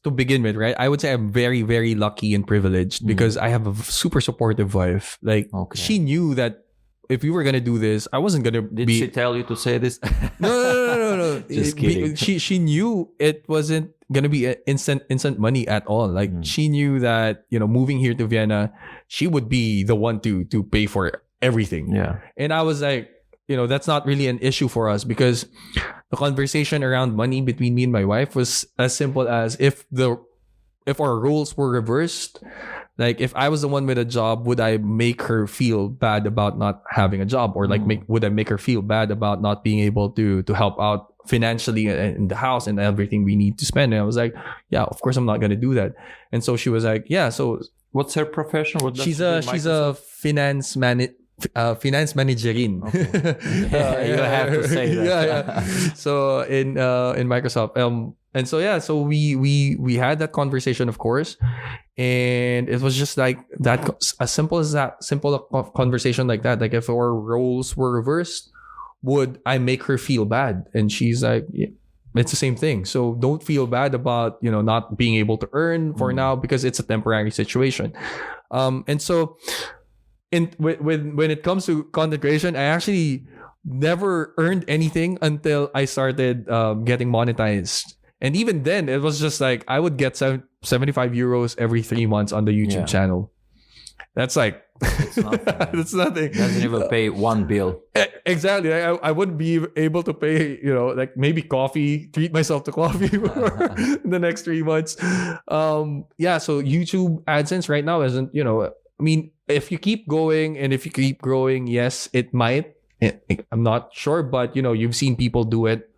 to begin with, right, I would say I'm very, very lucky and privileged because I have a super supportive wife. Like, she knew that if we were going to do this, I wasn't going to Did she tell you to say this? No. Just kidding. She knew it wasn't going to be instant money at all. Like, she knew that, moving here to Vienna, she would be the one to pay for everything. Yeah. And I was like, that's not really an issue for us, because the conversation around money between me and my wife was as simple as if our roles were reversed, like if I was the one with a job, would I make her feel bad about not having a job, or like would I make her feel bad about not being able to help out financially in the house and everything we need to spend? And I was like, yeah, of course I'm not going to do that. And so she was like, yeah. So what's her profession? She's a finance managerin. Okay. You have to say that. So in Microsoft, and so so we had that conversation, of course, and it was just like that, as simple conversation like that. Like, if our roles were reversed, would I make her feel bad? And she's like, yeah, it's the same thing. So don't feel bad about not being able to earn for now, because it's a temporary situation. And so. When it comes to content creation, I actually never earned anything until I started getting monetized. And even then, it was just like I would get 75 euros every 3 months on the YouTube channel. That's like it's nothing. That's nothing. Doesn't even pay one bill. Exactly. I wouldn't be able to pay, like maybe coffee, treat myself to coffee for the next 3 months. So YouTube AdSense right now isn't, I mean, if you keep going and if you keep growing, yes, it might. I'm not sure, but you've seen people do it.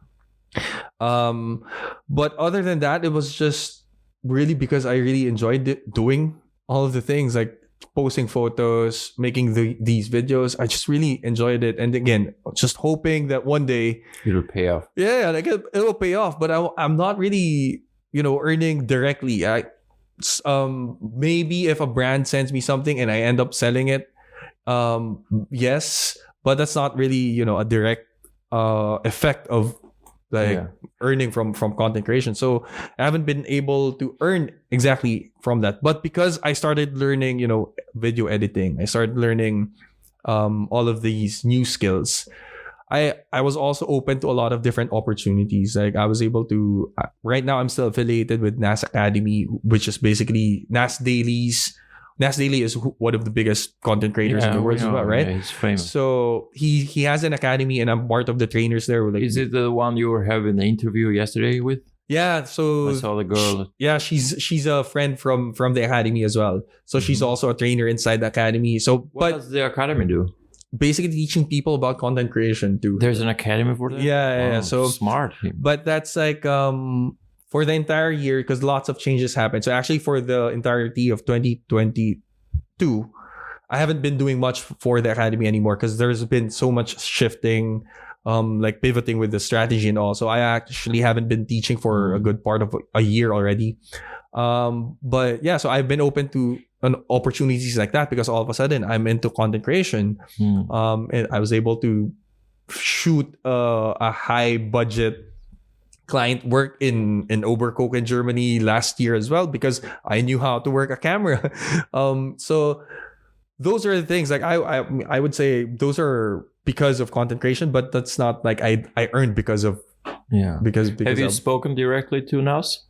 But other than that, it was just really because I really enjoyed doing all of the things, like posting photos, making these videos. I just really enjoyed it. And again, just hoping that one day it'll pay off. Yeah, like it will pay off. But I'm not really, earning directly. Maybe if a brand sends me something and I end up selling it, yes, but that's not really, a direct effect of earning from content creation. So I haven't been able to earn exactly from that. But because I started learning, video editing, I started learning all of these new skills. I was also open to a lot of different opportunities. Like I was able to, right now I'm still affiliated with NAS Academy, which is basically NAS Dailies. NAS Daily is one of the biggest content creators in the world as well, right? Yeah, he's famous. So he has an academy, and I'm part of the trainers there. Like, is it the one you were having the interview yesterday with? Yeah, so I saw the girl. She's a friend from the academy as well. So she's also a trainer inside the academy. So what does the academy do? Basically teaching people about content creation too. There's an academy for that? Yeah. So smart. But that's like for the entire year, because lots of changes happened. So actually for the entirety of 2022, I haven't been doing much for the academy anymore because there's been so much shifting, like pivoting with the strategy and all. So I actually haven't been teaching for a good part of a year already. But yeah, so I've been open to opportunities like that because all of a sudden I'm into content creation. And I was able to shoot a high budget client work in Oberkochen, Germany last year as well because I knew how to work a camera. So those are the things like I would say those are because of content creation, but that's not like I earned because of because have you spoken directly to Nas?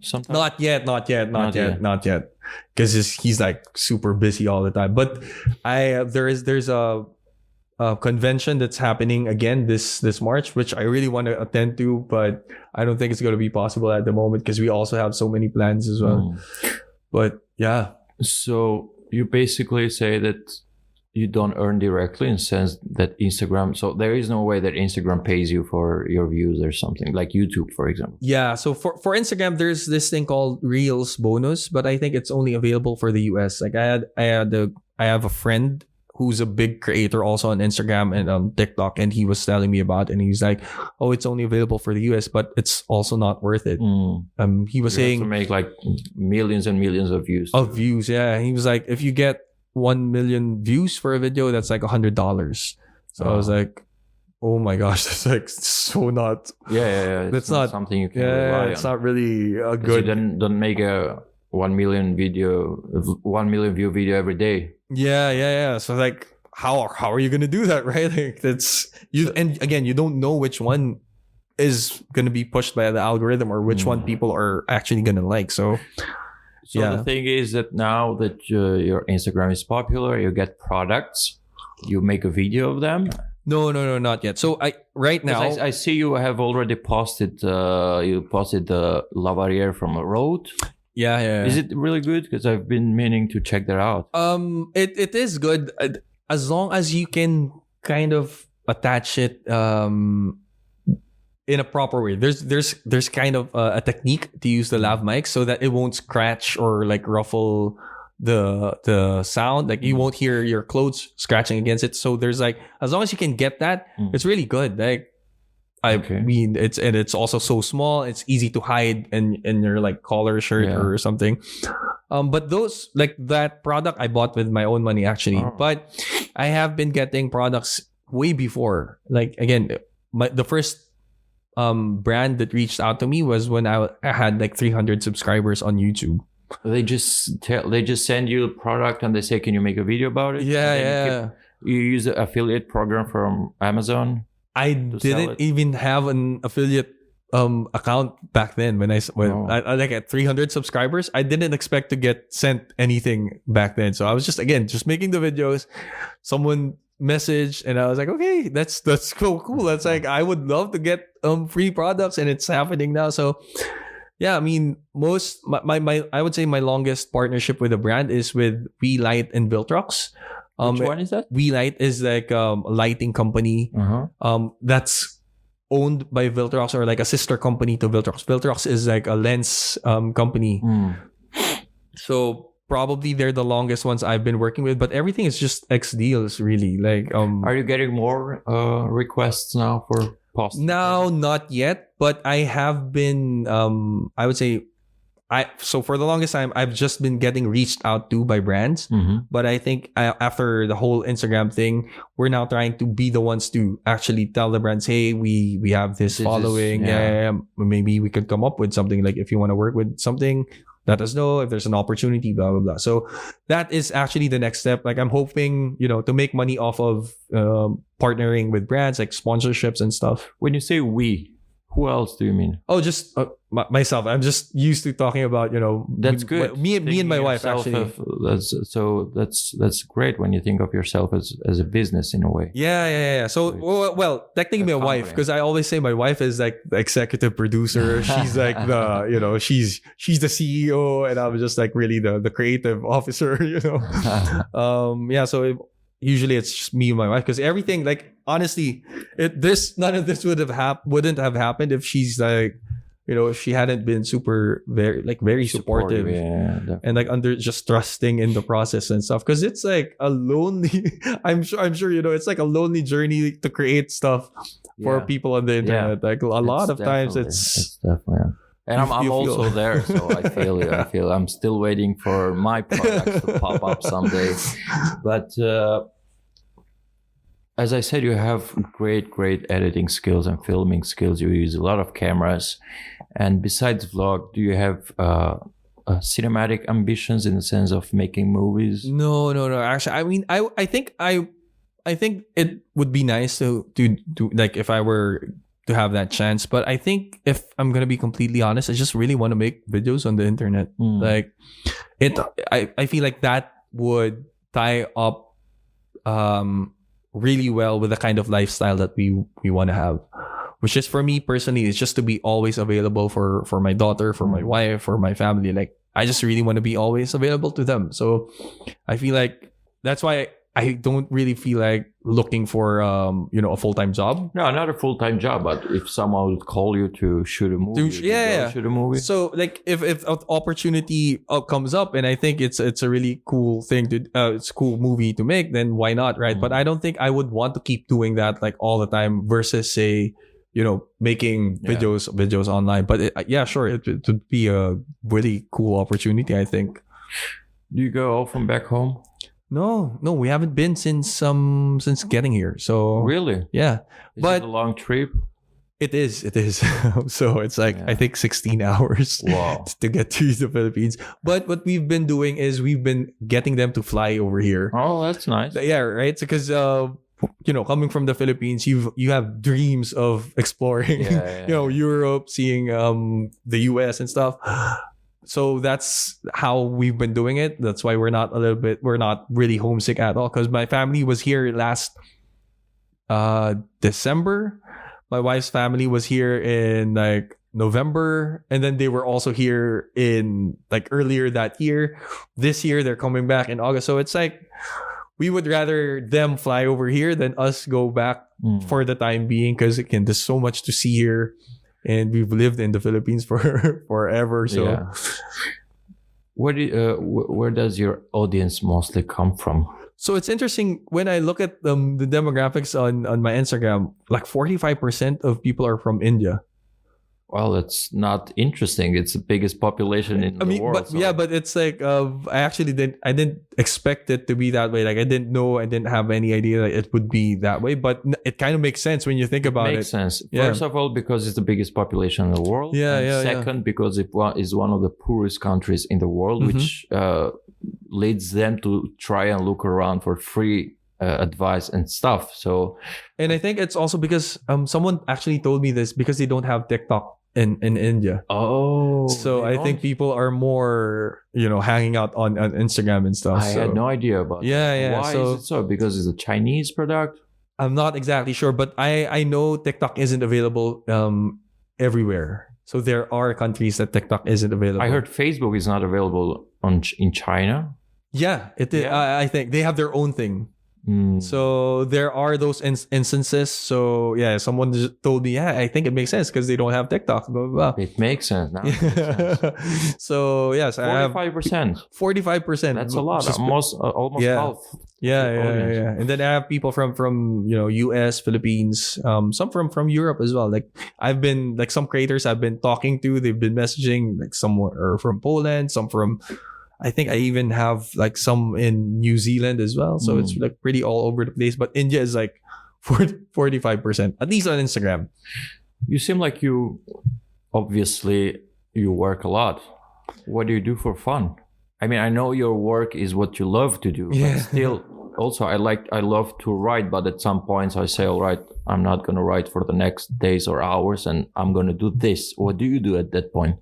Sometimes? Not yet. Because he's like super busy all the time. But there's a convention that's happening again this March, which I really want to attend to, but I don't think it's going to be possible at the moment because we also have so many plans as well. But yeah. So you basically say that you don't earn directly in the sense that Instagram, so there is no way that Instagram pays you for your views or something like YouTube, for example. Yeah. So for Instagram, there's this thing called Reels bonus, but I think it's only available for the US. Like I have a friend who's a big creator also on Instagram and TikTok, and he was telling me about it, and he's like, oh, it's only available for the US, but it's also not worth it. He was saying have to make like millions and millions of views. Yeah. He was like, if you get 1 million views for a video, that's like $100. So I was like, oh my gosh, that's like so not. Yeah. That's not something you can rely on. It's not really a good. You don't make a 1 million view video every day. Yeah. So like, how are you gonna do that, right? Like that's you. And again, you don't know which one is gonna be pushed by the algorithm or which one people are actually gonna like. So the thing is that now that your Instagram is popular, you get products, you make a video of them. No, not yet. So right now I see you have already posted. You posted the lavalier from a road. Yeah. Is it really good? Because I've been meaning to check that out. It is good as long as you can kind of attach it in a proper way. There's kind of a technique to use the lav mic so that it won't scratch or like ruffle the sound. Like you won't hear your clothes scratching against it. So there's like, as long as you can get that, it's really good. Like I mean, it's also so small. It's easy to hide in your like collar shirt or something. But those like that product I bought with my own money actually. But I have been getting products way before. Like again, the first brand that reached out to me was when I had like 300 subscribers on YouTube. They just send you a product and they say, can you make a video about it? Yeah. You use an affiliate program from Amazon. I didn't even have an affiliate account back then when I like at 300 subscribers. I didn't expect to get sent anything back then. So I was just making the videos. Someone messaged and I was like, okay, that's so cool. That's like, I would love to get free products and it's happening now. So yeah, I mean, my I would say my longest partnership with a brand is with We Light and Viltrox. Which one is that? We Light is like a lighting company that's owned by Viltrox or like a sister company to Viltrox. Viltrox is like a lens company. So probably they're the longest ones I've been working with, but everything is just X deals really. Like are you getting more requests now for post? Now not yet, but I have been I would say so for the longest time I've just been getting reached out to by brands. But I think after the whole Instagram thing, we're now trying to be the ones to actually tell the brands, hey, we have this following, maybe we could come up with something. Like if you want to work with something, let us know if there's an opportunity, blah, blah, blah. So that is actually the next step. Like I'm hoping, to make money off of partnering with brands, like sponsorships and stuff. When you say we, who else do you mean? Oh, just myself. I'm just used to talking about, that's good. Me and my wife, actually. That's great when you think of yourself as a business in a way. Yeah. So, well, technically my wife, because I always say my wife is like the executive producer. She's like the, she's the CEO, and I'm just like really the creative officer, So usually it's just me and my wife, because everything, like honestly, none of this wouldn't have happened if she's like, if she hadn't been very supportive, and like just trusting in the process and stuff. Because it's like a lonely, I'm sure it's like a lonely journey to create stuff for people on the internet. Like a lot of times it's definitely. And I'm also there, so I feel you. I feel I'm still waiting for my products to pop up someday. But as I said, you have great editing skills and filming skills. You use a lot of cameras. And besides vlog, do you have cinematic ambitions in the sense of making movies? No. Actually, I mean, I think it would be nice to like if I were to have that chance. But I think if I'm gonna be completely honest, I just really want to make videos on the internet. Like I feel like that would tie up really well with the kind of lifestyle that we want to have, which is, for me personally, is just to be always available for my daughter, for my wife, for my family. Like I just really want to be always available to them. So I feel like that's why I don't really feel like looking for a full-time job. No, not a full-time job, but if someone would call you to shoot a movie, shoot a movie. So like if an opportunity comes up, and I think it's a really cool thing to it's a cool movie to make, then why not, right? But I don't think I would want to keep doing that like all the time versus say, making videos online. But sure, it would be a really cool opportunity, I think. Do you go often back home? No, we haven't been since getting here. So really, yeah. But it a long trip? It is. So it's like I think 16 hours to get to the Philippines. But what we've been doing is we've been getting them to fly over here. Oh, that's nice. Yeah, right. So because coming from the Philippines, you have dreams of exploring, Europe, seeing the US and stuff. So that's how we've been doing it. That's why we're not really homesick at all. Because my family was here last December. My wife's family was here in like November, and then they were also here in like earlier that year. This year they're coming back in August. So it's like we would rather them fly over here than us go back for the time being, because again, there's so much to see here. And we've lived in the Philippines for forever. So, where does your audience mostly come from? So it's interesting when I look at the demographics on my Instagram. Like 45% of people are from India. Well, it's not interesting. It's the biggest population in the world. But it's like I didn't expect it to be that way. Like I didn't have any idea that it would be that way. But it kind of makes sense when you think about it. Makes sense. First of all, because it's the biggest population in the world. Second, because it is one of the poorest countries in the world, which leads them to try and look around for free advice and stuff. So, and I think it's also because someone actually told me this, because they don't have TikTok in India. Oh, so I think people are more hanging out on Instagram and stuff. I had no idea about that. Why is it so? Because it's a Chinese product? I'm not exactly sure, but I know TikTok isn't available everywhere. So there are countries that TikTok isn't available. I heard Facebook is not available in China. Yeah, it is. I think they have their own thing. So there are those instances. So yeah, someone just told me, yeah, I think it makes sense because they don't have TikTok. Blah, blah, blah. It makes sense. Now it makes sense. So yes, I have 45%. 45%. That's a lot. Just- Almost half. yeah. And then I have people from US, Philippines, some from Europe as well. Like I've been like some creators I've been talking to, they've been messaging like somewhere or from Poland, some from I think I even have like some in New Zealand as well. So it's like pretty all over the place. But India is like 45%, at least on Instagram. You seem like you work a lot. What do you do for fun? I mean, I know your work is what you love to do, but still, also I love to write, but at some points I say, all right, I'm not going to write for the next days or hours and I'm going to do this. What do you do at that point?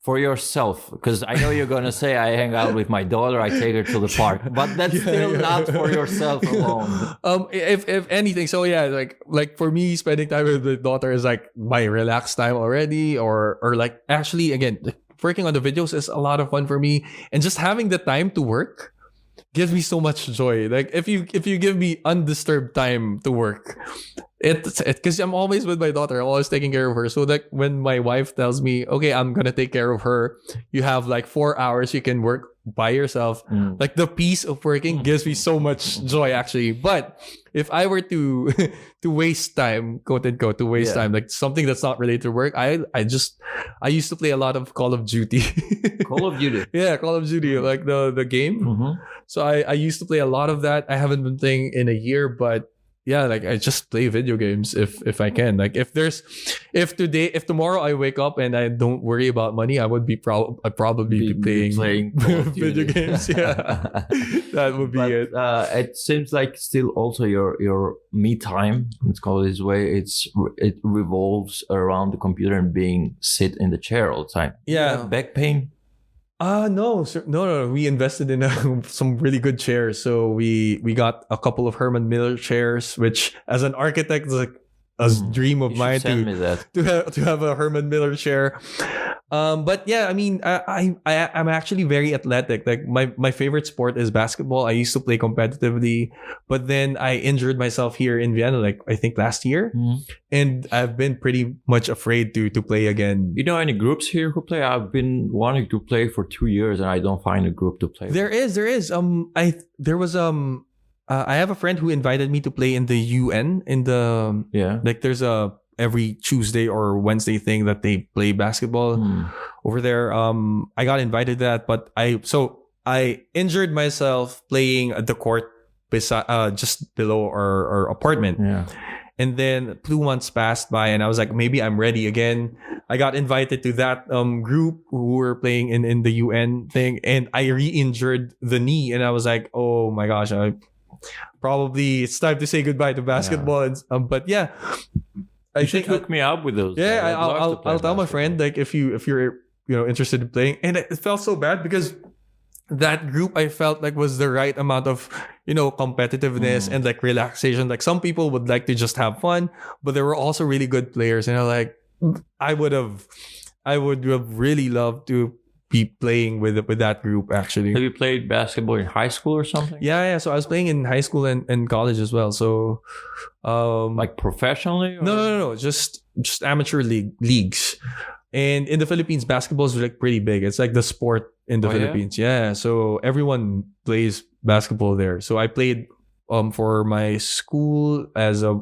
For yourself, because I know you're going to say I hang out with my daughter, I take her to the park, but that's not for yourself alone. If anything, so yeah, like for me, spending time with the daughter is like my relaxed time already, or like actually again, working on the videos is a lot of fun for me, and just having the time to work gives me so much joy. Like if you give me undisturbed time to work, it's because I'm always with my daughter, I'm always taking care of her. So like when my wife tells me, okay, I'm gonna take care of her, you have like 4 hours you can work by yourself. Like the peace of working gives me so much joy actually. But if I were to waste time, quote unquote, time, like something that's not related to work, I used to play a lot of Call of Duty. Call of Duty. Yeah, Call of Duty, like the game. So I used to play a lot of that. I haven't been playing in a year, but yeah, like I just play video games if I can. Like if tomorrow I wake up and I don't worry about money, I would I'd probably be playing video games. Yeah, that would be it. It seems like still also your me time, let's call it this way. It revolves around the computer and being sit in the chair all the time. Yeah, back pain. No, sir. No. We invested in some really good chairs. So we got a couple of Herman Miller chairs, which as an architect is like a dream of mine to have a Herman Miller chair. But yeah, I mean, I'm actually very athletic. Like my favorite sport is basketball. I used to play competitively, but then I injured myself here in Vienna, like I think last year, and I've been pretty much afraid to play again. You know any groups here who play? I've been wanting to play for 2 years and I don't find a group to play. There is. I have a friend who invited me to play in the UN like there's a every Tuesday or Wednesday thing that they play basketball over there. I got invited to that, but I injured myself playing at the court beside, just below our apartment. Yeah. And then 2 months passed by and I was like, maybe I'm ready again. I got invited to that group who were playing in the UN thing, and I re-injured the knee, and I was like, oh my gosh, probably it's time to say goodbye to basketball. And but yeah, you should hook me up with those. Yeah, I'll tell my friend, like if you're interested in playing. And it felt so bad because that group I felt like was the right amount of competitiveness and like relaxation. Like some people would like to just have fun, but there were also really good players, and I would have really loved to be playing with that group actually. Have you played basketball in high school or something? Yeah. So I was playing in high school and college as well. So like professionally? Or? No. Just amateur leagues. And in the Philippines, basketball is like pretty big. It's like the sport in the Philippines. Yeah. So everyone plays basketball there. So I played for my school as a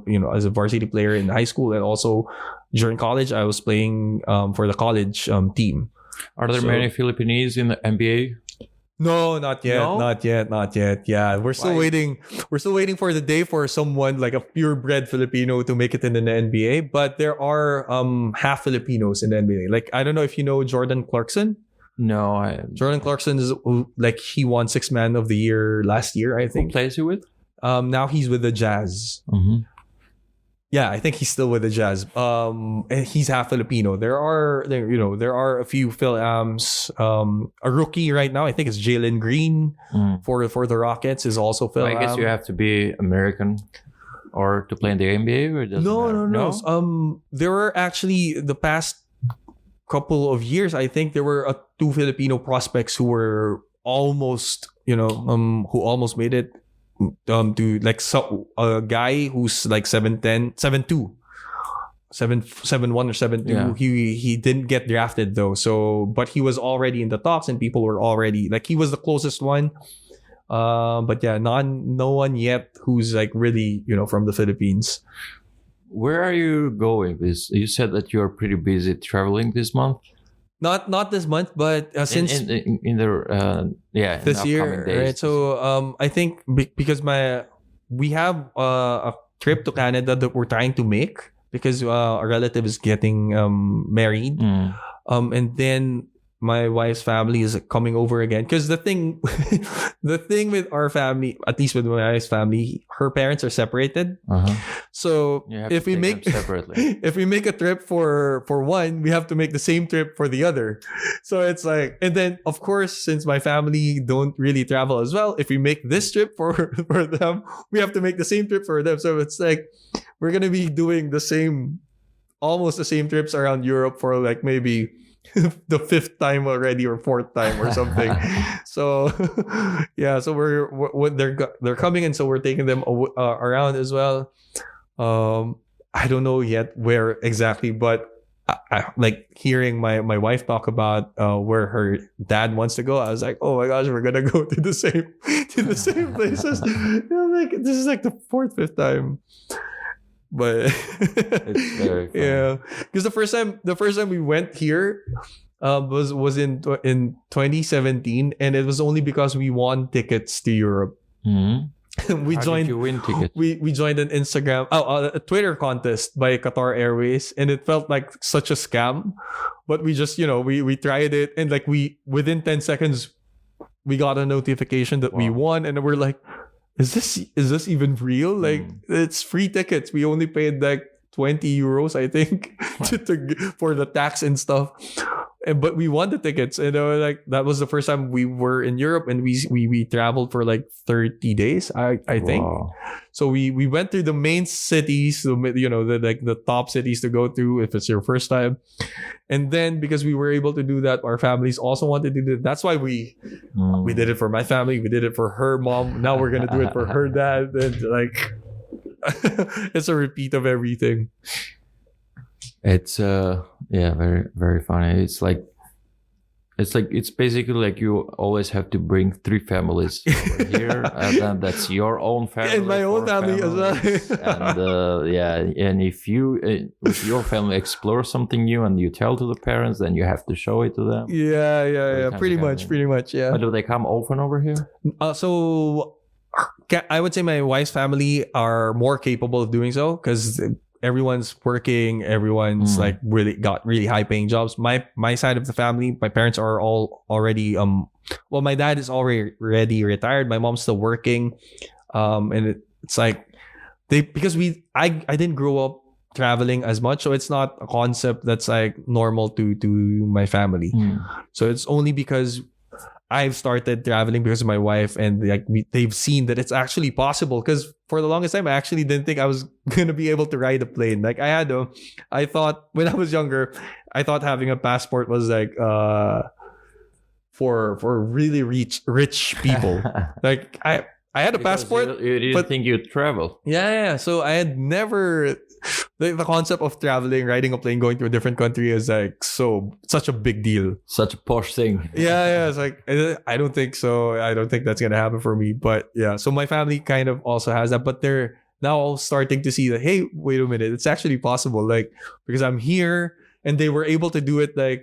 varsity player in high school, and also during college I was playing for the college team. Are there many Filipinos in the NBA? No, not yet. No? Not yet. Yeah, we're still waiting. We're still waiting for the day for someone like a purebred Filipino to make it in the NBA. But there are half Filipinos in the NBA. Like I don't know if you know Jordan Clarkson. No, Jordan Clarkson is like he won Sixth Man of the Year last year, I think. Who plays he with? Now he's with the Jazz. Yeah, I think he's still with the Jazz. And he's half Filipino. There are a few Phil-Ams. A rookie right now, I think it's Jalen Green for the Rockets is also Phil-Am. I guess you have to be American or to play in the NBA, or doesn't matter? No. There were actually the past couple of years, I think there were 2 Filipino prospects who were almost who almost made it, to like a guy who's like 7'10", 7'2", 7'1" or 7'2". Yeah. He didn't get drafted though. So, but he was already in the talks, and people were already like, he was the closest one. But yeah, no one yet who's like really, from the Philippines. Where are you going? You said that you're pretty busy traveling this month. Not this month, but since in the this year, days. right? So I think because we have a trip to Canada that we're trying to make, because a relative is getting married, and then my wife's family is coming over again. Because the thing with our family, at least with my wife's family, her parents are separated. So if we make separately, if we make a trip for one, we have to make the same trip for the other. So it's like, and then of course, since my family don't really travel as well, if we make this trip for them, we have to make the same trip for them. So it's like, we're gonna be doing almost the same trips around Europe for like maybe the 5th time already, or 4th time or something. So yeah, so they're coming, and so we're taking them around as well. I don't know yet where exactly, but I like hearing my wife talk about where her dad wants to go. I was like, oh my gosh, we're gonna go to the same places. Like, this is like the 4th, 5th time. But it's very fun. Yeah, because the first time we went here was in 2017, and it was only because we won tickets to Europe. We How joined. did you win tickets? We joined an Instagram, a Twitter contest by Qatar Airways, and it felt like such a scam. But we just, we tried it, and like within 10 seconds, we got a notification that we won, and we're like, is this even real? Like, it's free tickets. We only paid like 20 euros, I think, for the tax and stuff. But we won the tickets, and like, that was the first time we were in Europe, and we traveled for like 30 days, I think. Wow. So we went through the main cities, the top cities to go through if it's your first time. And then because we were able to do that, our families also wanted to do that. That's why we did it for my family. We did it for her mom. Now we're gonna do it for her dad. And like, it's a repeat of everything. It's very, very funny. It's basically like you always have to bring 3 families over here, and then that's your own family and my own family as well. And and if your family explores something new and you tell to the parents, then you have to show it to them. Yeah. Pretty much. Yeah. But do they come often over here? So I would say my wife's family are more capable of doing so, because everyone's working, everyone's like really high paying jobs. My side of the family, my parents are all already my dad is already retired. My mom's still working, and it's like because I didn't grow up traveling as much, so it's not a concept that's like normal to my family. So it's only because I've started traveling because of my wife, and like they've seen that it's actually possible. Because for the longest time, I actually didn't think I was gonna be able to ride a plane. Like I thought when I was younger, I thought having a passport was like for really rich people. Like I had a passport. You didn't think you'd travel. Yeah. So I had never. The concept of traveling, riding a plane, going to a different country is like such a big deal. Such a posh thing. Yeah. It's like, I don't think so. I don't think that's going to happen for me. But yeah, so my family kind of also has that. But they're now starting to see that, hey, wait a minute, it's actually possible. Like, because I'm here, and they were able to do it like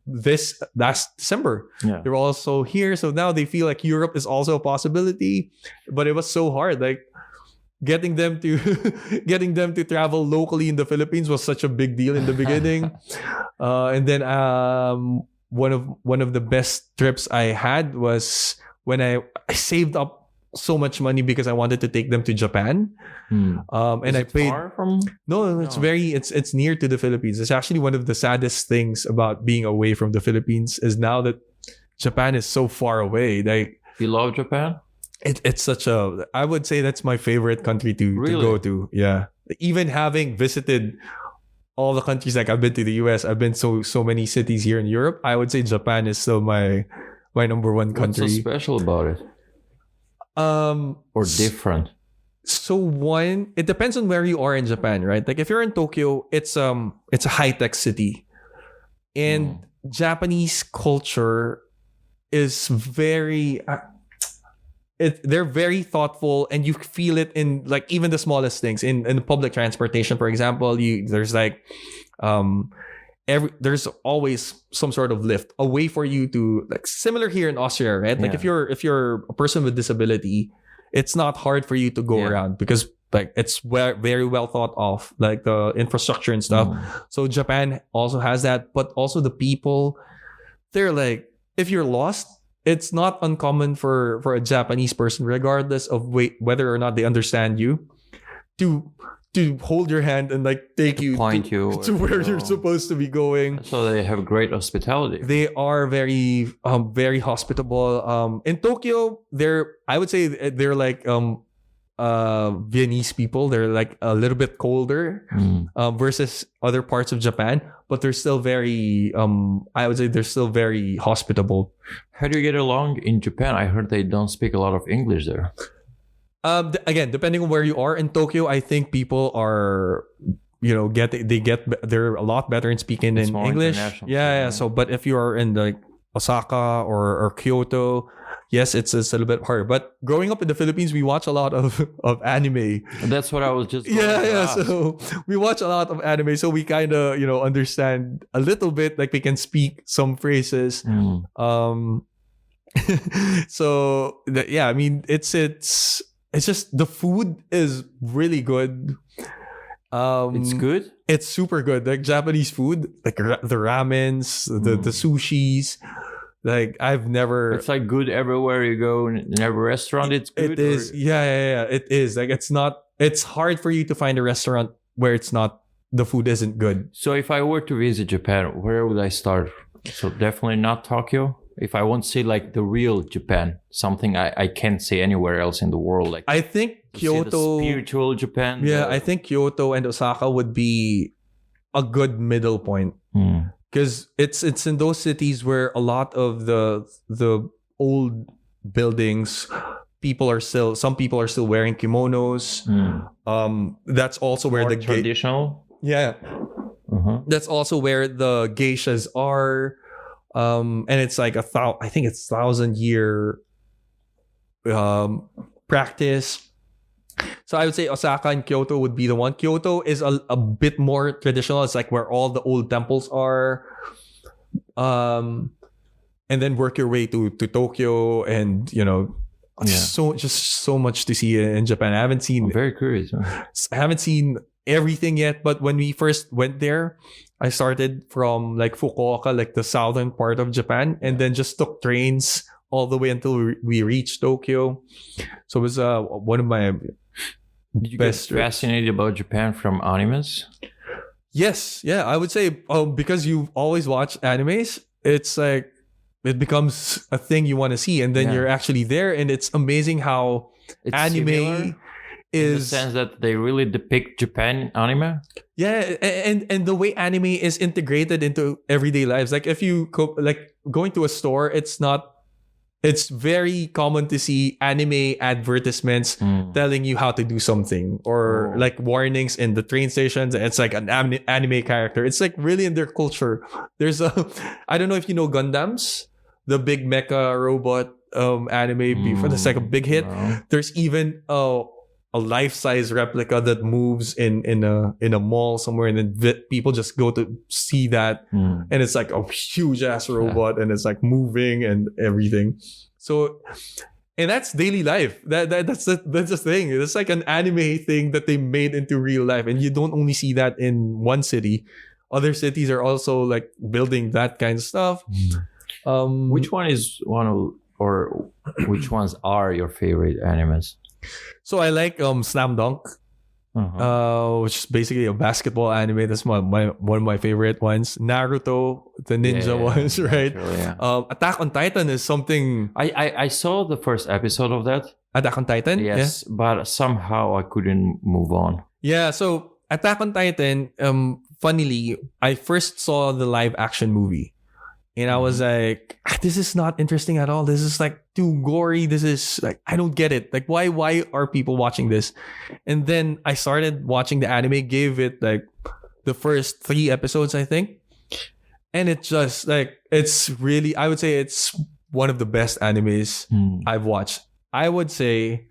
this last December. Yeah. They were also here. So now they feel like Europe is also a possibility. But it was so hard. Like, getting them to travel locally in the Philippines was such a big deal in the beginning. And then one of the best trips I had was when I saved up so much money because I wanted to take them to Japan. And I paid far from? No, it's near to the Philippines. It's actually one of the saddest things about being away from the Philippines is now that Japan is so far away. Like, you love Japan? It's such I would say that's my favorite country to go to. Yeah. Even having visited all the countries, like I've been to the US, I've been so many cities here in Europe, I would say Japan is still my my number one country. What's so special about it? Or different? So one, it depends on where you are in Japan, right? Like if you're in Tokyo, it's a high-tech city. And Japanese culture is very they're very thoughtful, and you feel it in like even the smallest things in public transportation. For example, there's like there's always some sort of lift, a way for you to, like similar here in Austria, right? Like if you're a person with disability, it's not hard for you to go around because like it's very well thought of, like the infrastructure and stuff. So Japan also has that, but also the people, they're like, if you're lost, it's not uncommon for a Japanese person, regardless of whether or not they understand you, to hold your hand and like take you to where you're supposed to be going. So they have great hospitality. They are very very hospitable. In Tokyo, I would say they're like Viennese people. They're like a little bit colder versus other parts of Japan, but they're still very I would say they're still very hospitable. How do you get along in Japan? I heard they don't speak a lot of English there. Again, depending on where you are in Tokyo, I think people are, they're a lot better in speaking in English. Yeah. So, but if you are in like Osaka or Kyoto, yes, it's a little bit harder. But growing up in the Philippines, we watch a lot of anime. And that's what I was just So we watch a lot of anime, so we kind of understand a little bit. Like we can speak some phrases. So I mean, it's just the food is really good. It's good? It's super good. Like Japanese food, like the ramens, the sushis. Like I've never... It's like good everywhere you go. In every restaurant, it's good? It is. Yeah. It is. Like it's hard for you to find a restaurant where the food isn't good. So if I were to visit Japan, where would I start? So definitely not Tokyo. If I want to see like the real Japan, something I can't see anywhere else in the world. Like I think Kyoto, the spiritual Japan. Yeah, I think Kyoto and Osaka would be a good middle point, because it's in those cities where a lot of the old buildings, some people are still wearing kimonos. That's also where more traditional. Yeah, that's also where the geishas are. And it's like I think it's 1,000-year practice. So I would say Osaka and Kyoto would be the one. Kyoto is a bit more traditional. It's like where all the old temples are. And then work your way to Tokyo, and so much to see in Japan. I'm very curious. I haven't seen everything yet, but when we first went there, I started from like Fukuoka, like the southern part of Japan, and then just took trains all the way until we reached Tokyo. So it was one of my Did you get fascinated about Japan from animes? Yes, yeah, I would say because you always watch animes, it's like it becomes a thing you want to see, and then you're actually there, and it's amazing how it's anime similar. In the sense that they really depict Japan anime? Yeah, and the way anime is integrated into everyday lives. Like if you going to a store, it's very common to see anime advertisements telling you how to do something, or like warnings in the train stations. It's like an anime character. It's like really in their culture. There's I don't know if you know Gundams, the big mecha robot anime before that's like a big hit. No. There's even a life-size replica that moves in a mall somewhere, and then people just go to see that, and it's like a huge ass robot, and it's like moving and everything. So, and that's daily life. That's the thing. It's like an anime thing that they made into real life, and you don't only see that in one city. Other cities are also like building that kind of stuff. Which ones are your favorite animes? So I like Slam Dunk, which is basically a basketball anime. That's one of my favorite ones. Naruto, the ninja ones, right? Naturally, yeah. Attack on Titan is something. I saw the first episode of that. Attack on Titan? Yes, but somehow I couldn't move on. Yeah, so Attack on Titan, funnily, I first saw the live action movie. And I was like, this is not interesting at all. This is like too gory. This is like, I don't get it. Like, why are people watching this? And then I started watching the anime, gave it like the first 3 episodes, I think. And it's just like, it's really, I would say it's one of the best animes I've watched. I would say,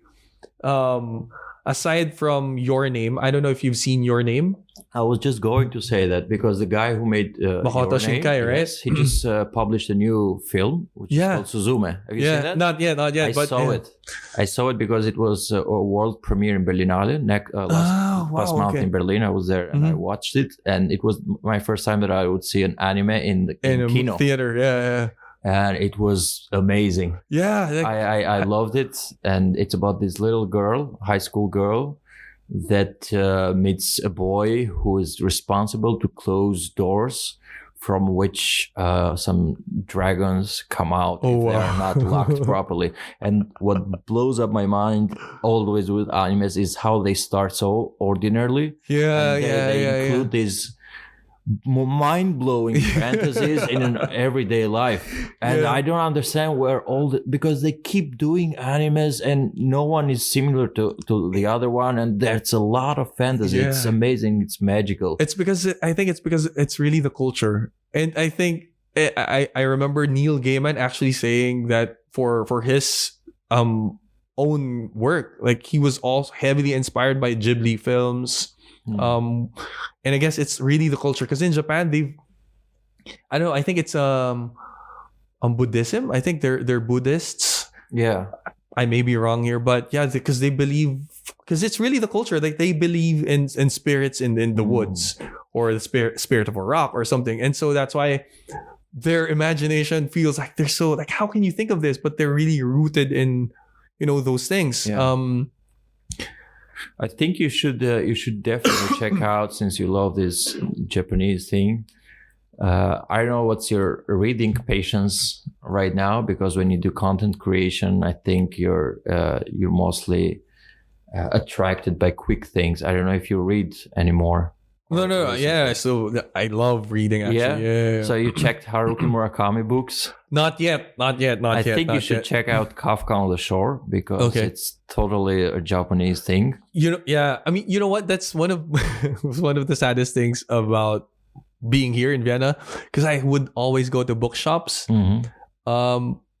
aside from Your Name, I don't know if you've seen Your Name. I was just going to say that because the guy who made Makoto Shinkai, right? Yes, he just published a new film, which is called Suzume. Have you seen that? Not yet. I saw it. I saw it because it was a world premiere in Berlinale last month in Berlin. I was there and I watched it, and it was my first time that I would see an anime in Kino theater. Yeah. And it was amazing. Yeah, I loved it, and it's about this little girl, high school girl, that meets a boy who is responsible to close doors from which some dragons come out if they are not locked properly. And what blows up my mind always with animes is how they start so ordinarily. They include these mind-blowing fantasies in an everyday life, and I don't understand where because they keep doing animes and no one is similar to the other one, and there's a lot of fantasy. It's amazing. It's magical. I think it's because it's really the culture. And I think I remember Neil Gaiman actually saying that for his own work, like he was also heavily inspired by Ghibli films. And I guess it's really the culture, because in Japan I don't know, I think it's Buddhism. I think they're Buddhists. Yeah, I may be wrong here, but yeah, because they believe, because it's really the culture, like they believe in spirits in the woods, or the spirit of a rock or something. And so that's why their imagination feels like they're so like, how can you think of this? But they're really rooted in those things. I think you should definitely check out, since you love this Japanese thing. I don't know what's your reading patience right now, because when you do content creation, I think you're mostly attracted by quick things. I don't know if you read anymore. No. Yeah, so I love reading, actually. Yeah. So you checked Haruki Murakami books? Not yet. I think you should check out Kafka on the Shore, because it's totally a Japanese thing. I mean, you know what? That's one of the saddest things about being here in Vienna, because I would always go to bookshops.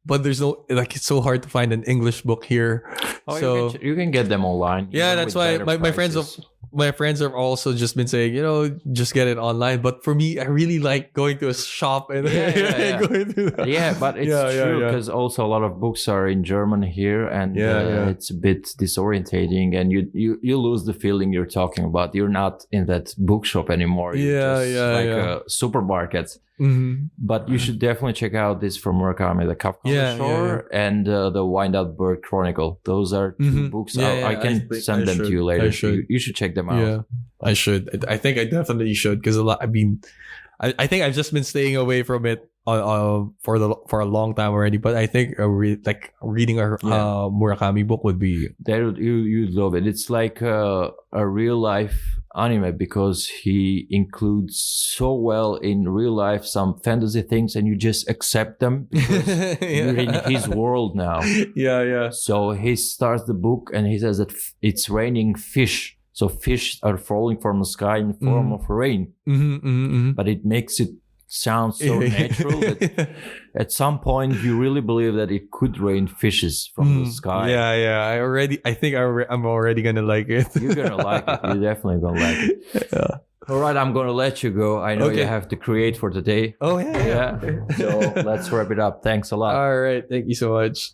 But there's no, like, it's so hard to find an English book here. Oh, so you can get them online. Yeah, that's why my friends have also just been saying, just get it online. But for me, I really like going to a shop and going through that. Yeah, but it's true, because also a lot of books are in German here, and it's a bit disorientating, and you lose the feeling you're talking about. You're not in that bookshop anymore. You're a supermarket. But you should definitely check out this from Murakami, the Kafka on the Shore, and the Wind Up Bird Chronicle. Those are 2 books. I can send them to you later. You should check them out. Yeah, I should. I think I definitely should, because I think I've just been staying away from it for a long time already. But I think reading a Murakami book would be you'd love it. It's like a real life anime, because he includes so well in real life some fantasy things, and you just accept them because you're in his world now. So he starts the book and he says that it's raining fish. So fish are falling from the sky in the form of rain. But it makes it sound so natural that at some point you really believe that it could rain fishes from the sky. I think I'm already gonna like it. You're gonna like it. You're definitely gonna like it. All right, I'm gonna let you go. I know you have to create for today. Oh yeah. So let's wrap it up. Thanks a lot. All right, thank you so much.